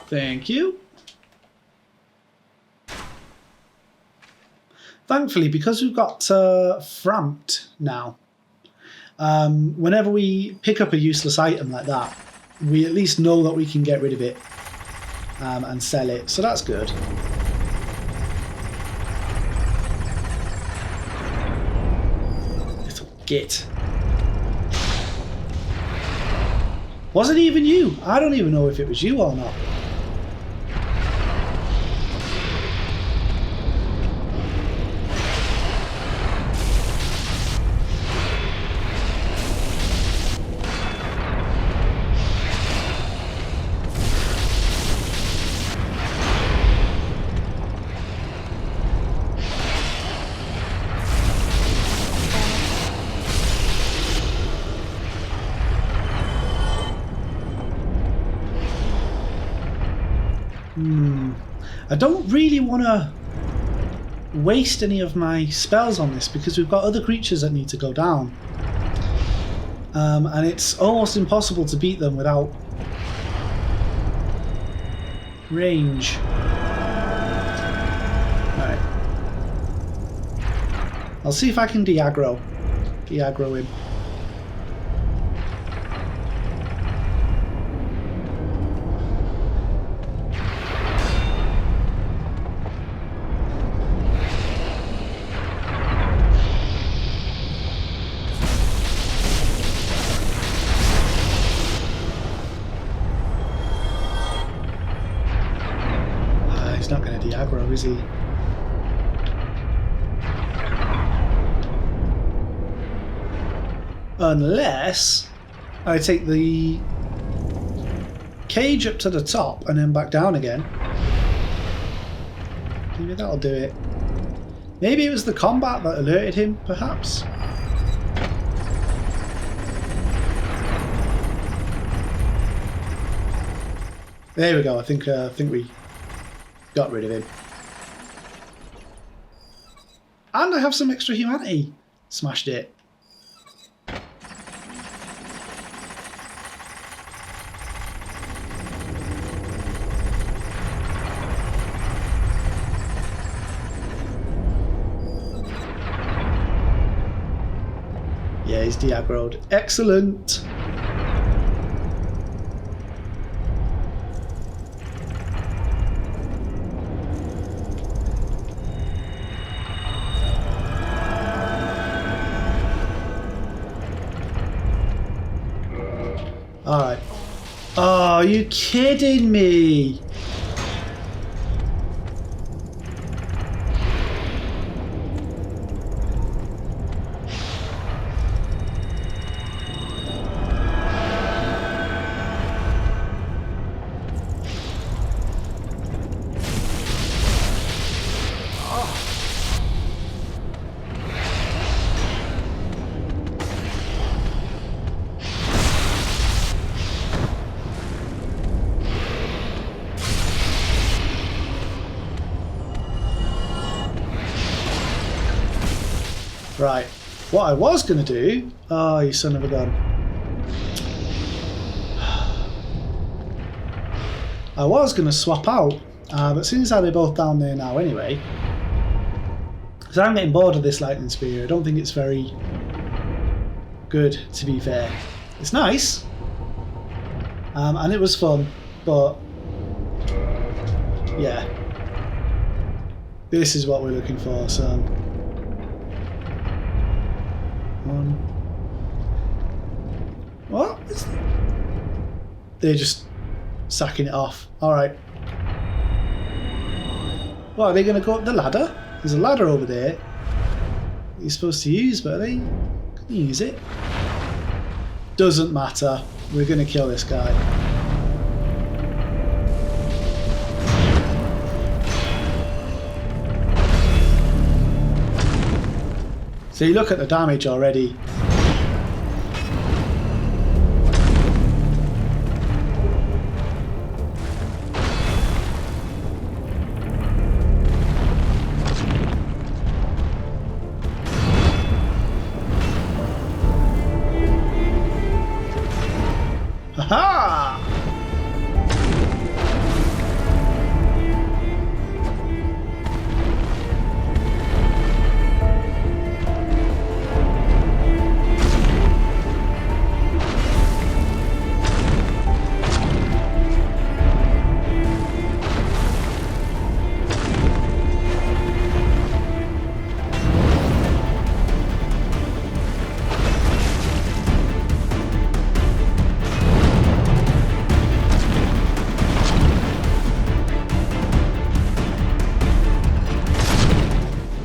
Thank you. Thankfully, because we've got Framped now, whenever we pick up a useless item like that, we at least know that we can get rid of it and sell it, so that's good. Little git. Was it even you? I don't even know if it was you or not. I don't really want to waste any of my spells on this because we've got other creatures that need to go down. And it's almost impossible to beat them without range. Alright. I'll see if I can de-aggro him. He's not going to de-aggro, is he? Unless I take the cage up to the top and then back down again. Maybe that'll do it. Maybe it was the combat that alerted him, perhaps? There we go. I think we got rid of him. And I have some extra humanity. Smashed it. Yeah, he's de-aggroed. Excellent. Alright. Oh, are you kidding me? Right, what I was going to do... Oh, you son of a gun. I was going to swap out, but since they're both down there now anyway... So I'm getting bored of this lightning spear. I don't think it's very good, to be fair. It's nice, and it was fun, but... Yeah. This is what we're looking for, so... What? They're just sacking it off. Alright. What, are they going to go up the ladder? There's a ladder over there that you're supposed to use, but are they going to use it? Doesn't matter. We're going to kill this guy. So you look at the damage already. Ha!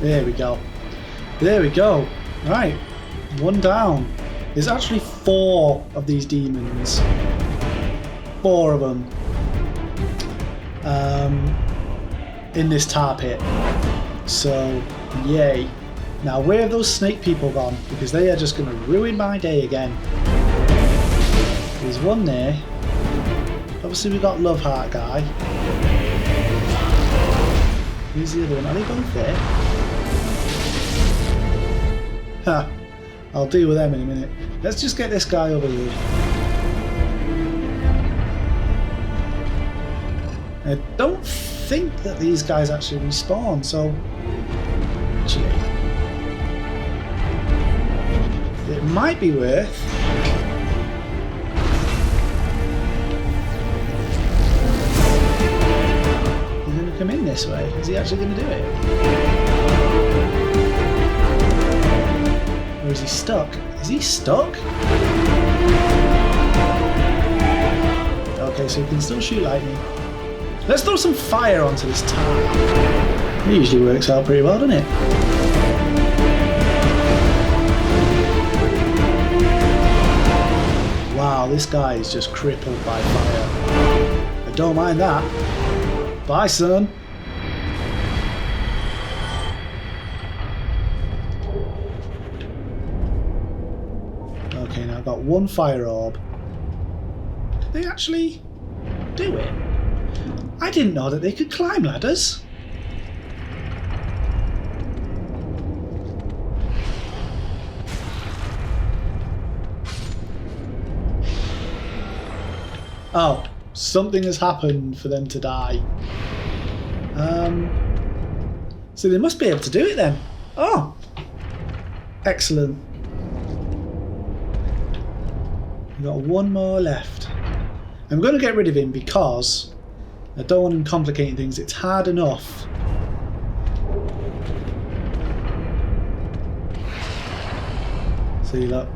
There we go. There we go. Right. One down. There's actually 4 of these demons. 4 of them. In this tar pit. So, yay. Now, where have those snake people gone? Because they are just going to ruin my day again. There's one there. Obviously, we've got Love Heart guy. Who's the other one? Are they both there? Ha! I'll deal with them in a minute. Let's just get this guy over here. I don't think that these guys actually respawn, so... Gee. It might be worth... He's going to come in this way. Is he actually going to do it? Or is he stuck? Is he stuck? Okay, so he can still shoot lightning. Let's throw some fire onto this tar. It usually works out pretty well, doesn't it? Wow, this guy is just crippled by fire. I don't mind that. Bye, son. Okay, now I've got 1 fire orb. Did they actually do it? I didn't know that they could climb ladders. Oh, something has happened for them to die. So they must be able to do it then. Oh, excellent. We've got 1 more left. I'm going to get rid of him because I don't want him complicating things. It's hard enough. See, look.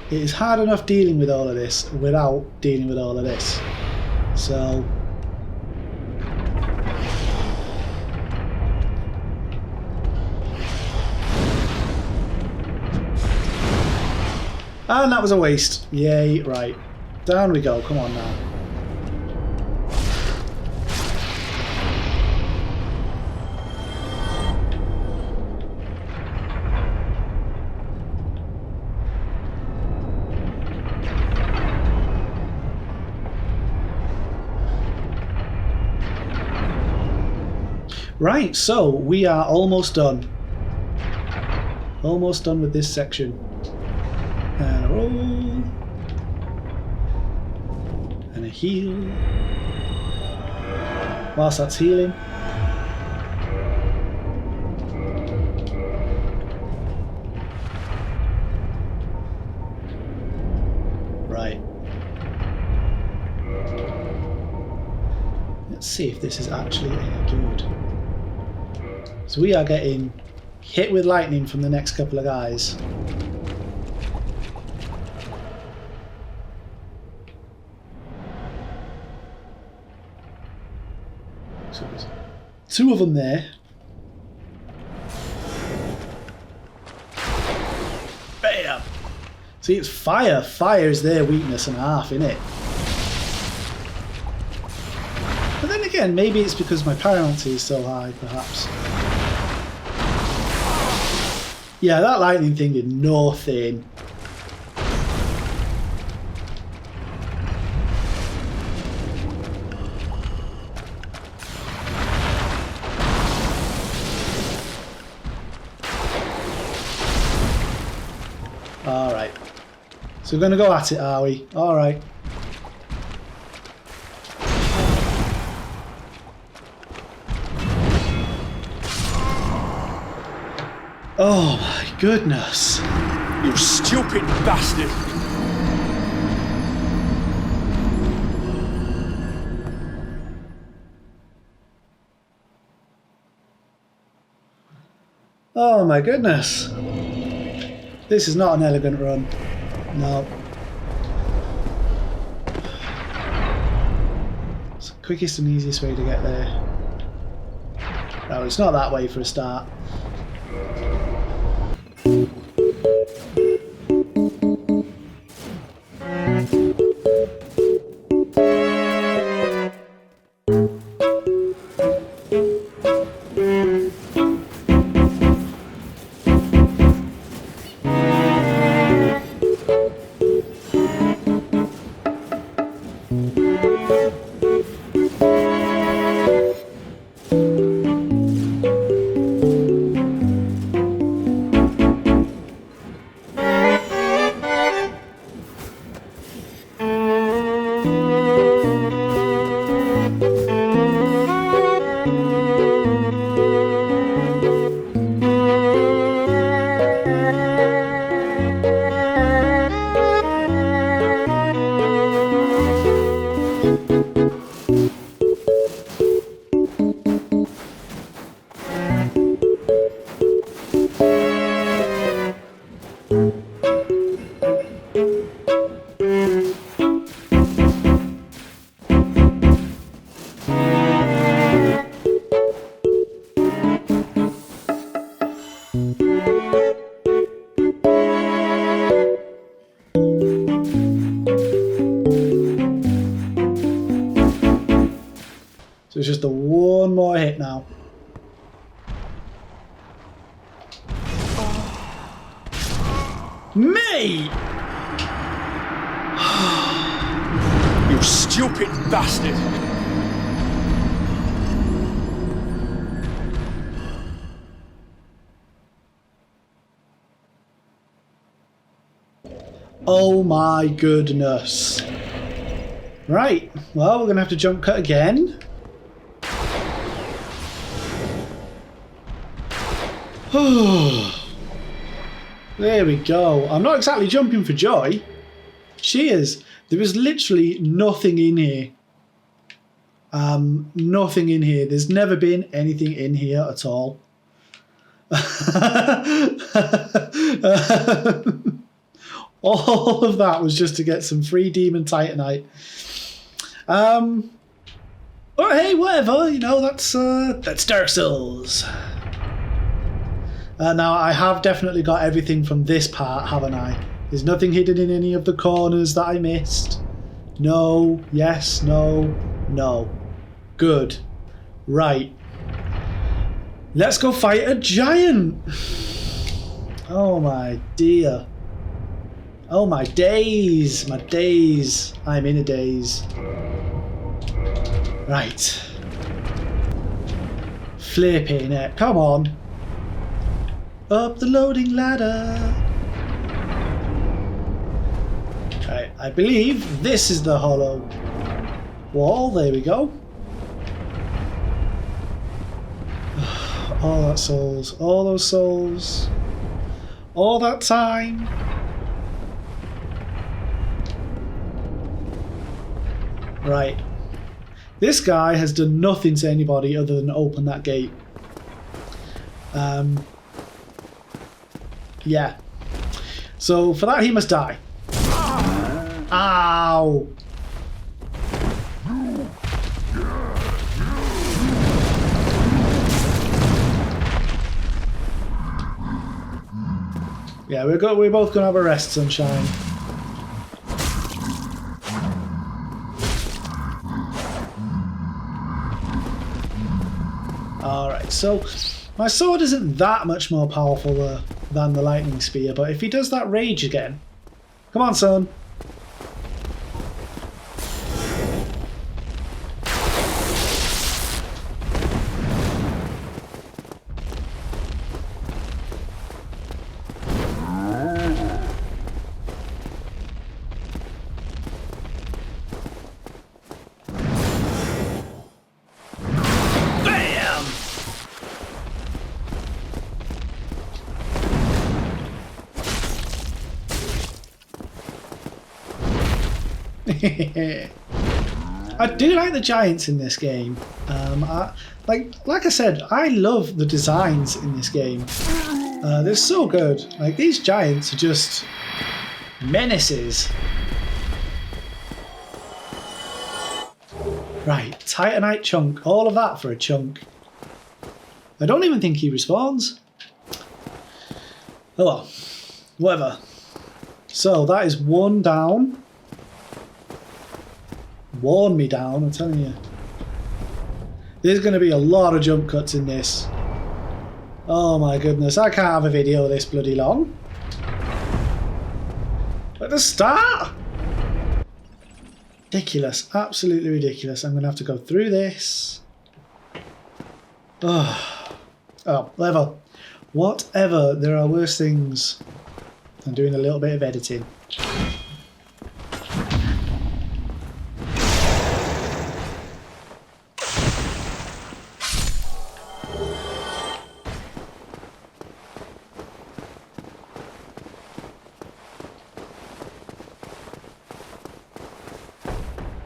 It is hard enough dealing with all of this without dealing with all of this. So... And that was a waste. Yay, right. Down we go. Come on now. Right, so we are almost done. Almost done with this section. And a roll. And a heal. Whilst that's healing. Right. Let's see if this is actually any good. So we are getting hit with lightning from the next couple of guys. 2 of them there. Bam! See, it's fire. Fire is their weakness and half, innit? But then again, maybe it's because my penalty is so high, perhaps. Yeah, that lightning thing did nothing. Alright. So we're going to go at it, are we? Alright. Oh my goodness. You stupid bastard! Oh my goodness. This is not an elegant run. No. It's the quickest and easiest way to get there. No, it's not that way for a start. So it's just the one more hit now. Mate! You stupid bastard! Oh my goodness. Right, well, we're going to have to jump cut again. There we go. I'm not exactly jumping for joy. She is. There is literally nothing in here. Nothing in here. There's never been anything in here at all. All of that was just to get some free Demon Titanite. But hey, whatever. You know, that's Dark Souls. Now, I have definitely got everything from this part, haven't I? There's nothing hidden in any of the corners that I missed. No, yes, no, no. Good. Right. Let's go fight a giant. Oh my dear. Oh my days. My days. I'm in a daze. Right. Flipping it. Come on. Up the loading ladder. Okay, I believe this is the hollow wall. There we go. All that souls. All those souls. All that time. Right. This guy has done nothing to anybody other than open that gate. Yeah. So for that he must die. Ow! Yeah, we're both gonna have a rest, sunshine. Alright, so my sword isn't that much more powerful than the lightning spear, but if he does that rage again... Come on, son. I do like the giants in this game. Like I said, I love the designs in this game. They're so good. Like, these giants are just menaces. Right, Titanite chunk. All of that for a chunk. I don't even think he respawns. Oh well, whatever. So that is one down. Worn me down, I'm telling you. There's going to be a lot of jump cuts in this. Oh my goodness, I can't have a video this bloody long. At the start! Ridiculous, absolutely ridiculous. I'm going to have to go through this. Oh, whatever. Whatever, there are worse things than doing a little bit of editing.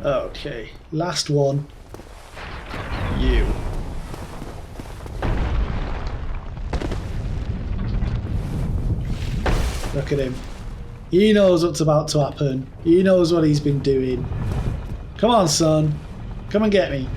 Okay, last one. You. Look at him. He knows what's about to happen. He knows what he's been doing. Come on, son. Come and get me.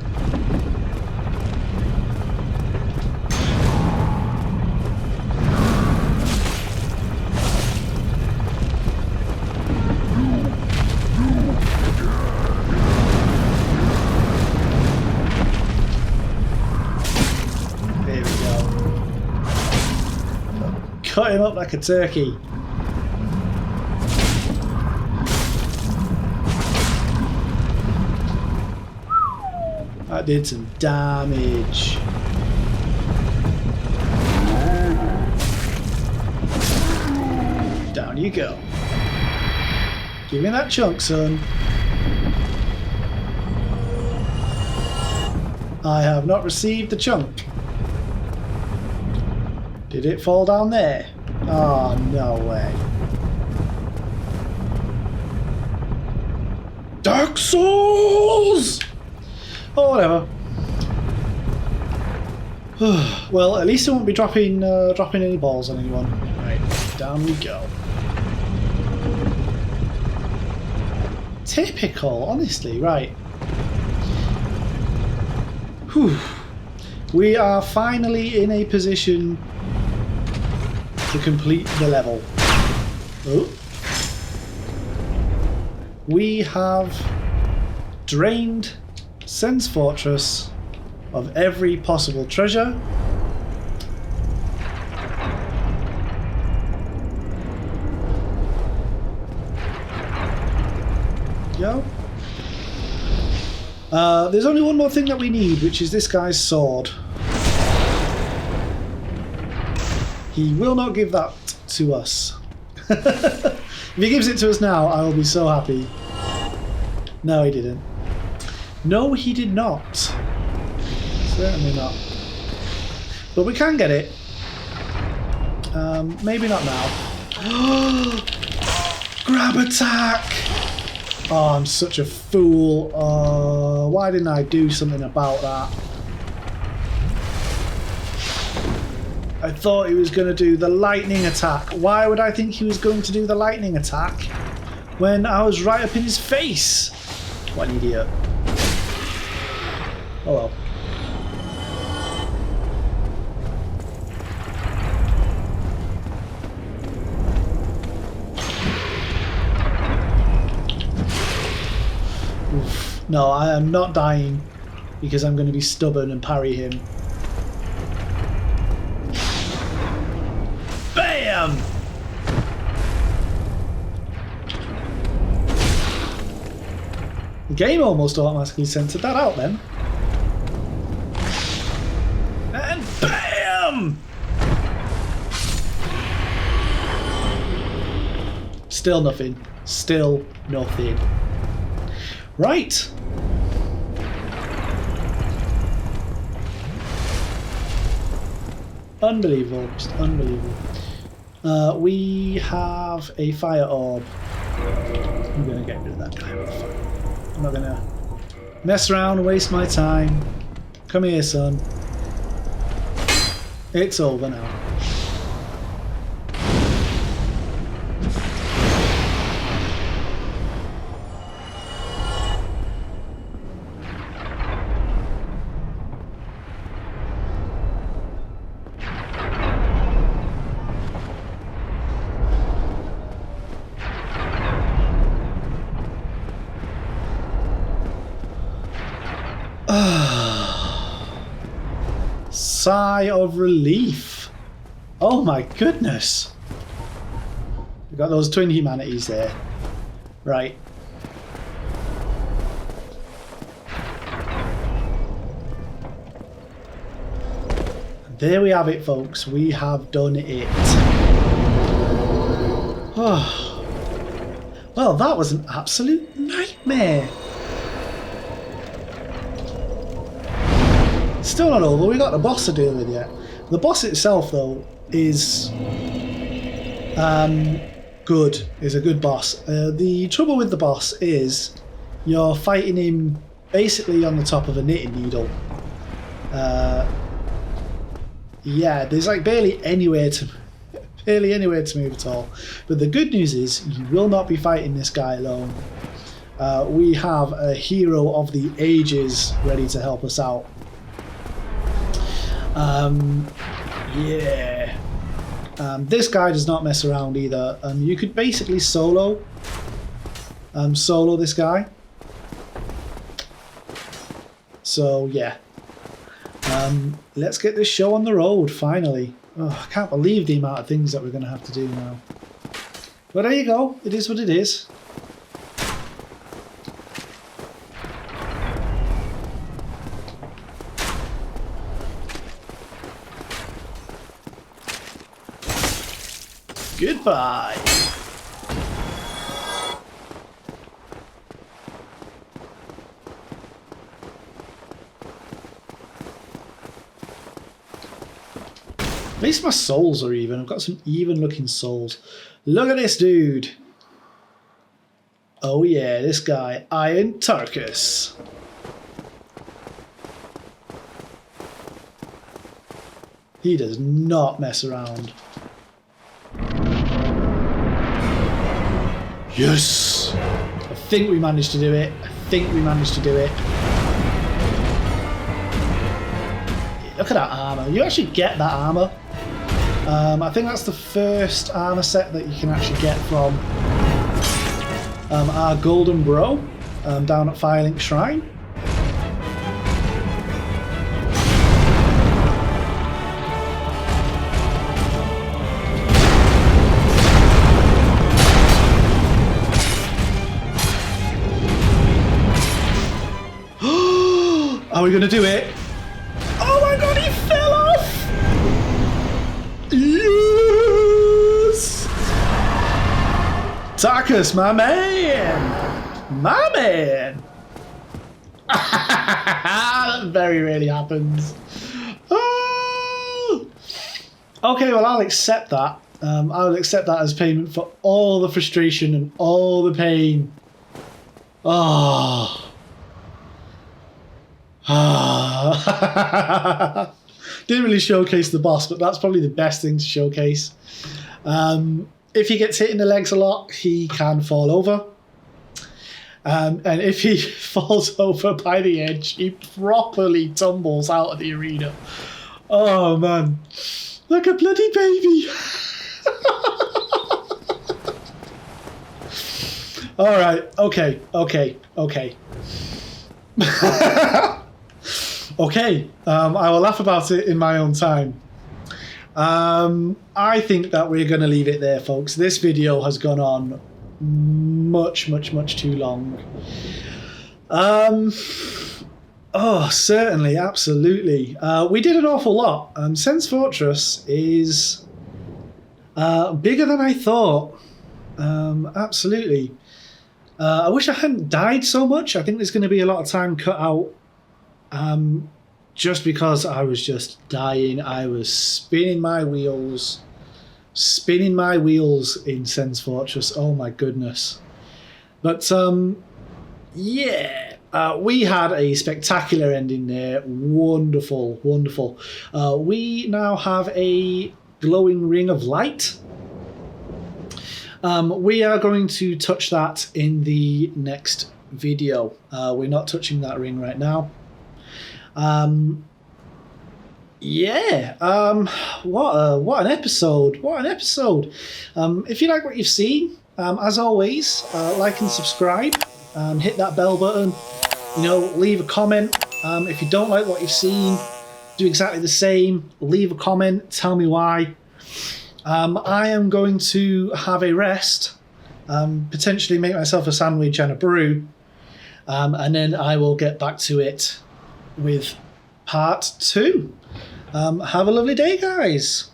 Cut him up like a turkey. That did some damage. Down you go. Give me that chunk, son. I have not received the chunk. Did it fall down there? Oh, no way. Dark Souls! Oh, whatever. Well, at least I won't be dropping any balls on anyone. Right, down we go. Typical, honestly, right. Whew. We are finally in a position to complete the level. Oh. We have drained Sen's Fortress of every possible treasure. Go. There's only one more thing that we need, which is this guy's sword. He will not give that to us. If he gives it to us now, I will be so happy. No, he didn't. No, he did not. Certainly not. But we can get it. Maybe not now. Grab attack! Oh, I'm such a fool. Why didn't I do something about that? I thought he was going to do the lightning attack. Why would I think he was going to do the lightning attack when I was right up in his face? What an idiot. Oh well. No, I am not dying because I'm going to be stubborn and parry him. Bam! The game almost automatically censored that out then. And BAM! Still nothing. Still nothing. Right. Unbelievable. Just unbelievable. We have a fire orb. I'm going to get rid of that guy with fire. I'm not going to mess around and waste my time. Come here, son. It's over now. Sigh of relief. Oh my goodness. We've got those twin humanities there. Right. There we have it, folks. We have done it. Oh. Well, that was an absolute nightmare. Still not over, we got the boss to deal with yet. The boss itself, though, is good. Is a good boss. The trouble with the boss is you're fighting him basically on the top of a knitting needle. Yeah, there's like barely anywhere to move at all. But the good news is you will not be fighting this guy alone. We have a hero of the ages ready to help us out. Yeah. This guy does not mess around either. You could basically solo this guy. So yeah. Let's get this show on the road finally. Oh, I can't believe the amount of things that we're going to have to do now. But there you go. It is what it is. Goodbye. At least my souls are even. I've got some even looking souls. Look at this dude. Oh yeah, this guy, Iron Tarkus. He does not mess around. Yes! I think we managed to do it. Look at that armour. You actually get that armour. I think that's the first armour set that you can actually get from our golden bro down at Firelink Shrine. Are we going to do it? Oh my god, he fell off! Yes! Tarkus, my man! My man! That very rarely happens. Oh! Okay, well, I'll accept that. I'll accept that as payment for all the frustration and all the pain. Oh. Didn't really showcase the boss, but that's probably the best thing to showcase. If he gets hit in the legs a lot, he can fall over. And if he falls over by the edge, he properly tumbles out of the arena. Oh man, like a bloody baby. Alright, okay. Okay, I will laugh about it in my own time. I think that we're going to leave it there, folks. This video has gone on much too long. Oh, certainly, absolutely. We did an awful lot. Sense Fortress is bigger than I thought. Absolutely. I wish I hadn't died so much. I think there's going to be a lot of time cut out just because I was just dying. I was spinning my wheels in Sense Fortress. Oh my goodness. But yeah, we had a spectacular ending there. Wonderful. We now have a glowing ring of light. We are going to touch that in the next video. We're not touching that ring right now. Yeah. What an episode. If you like what you've seen, as always, like and subscribe. Hit that bell button. Leave a comment. If you don't like what you've seen, do exactly the same. Leave a comment. Tell me why. I am going to have a rest, potentially make myself a sandwich and a brew, and then I will get back to it with part 2. Have a lovely day, guys.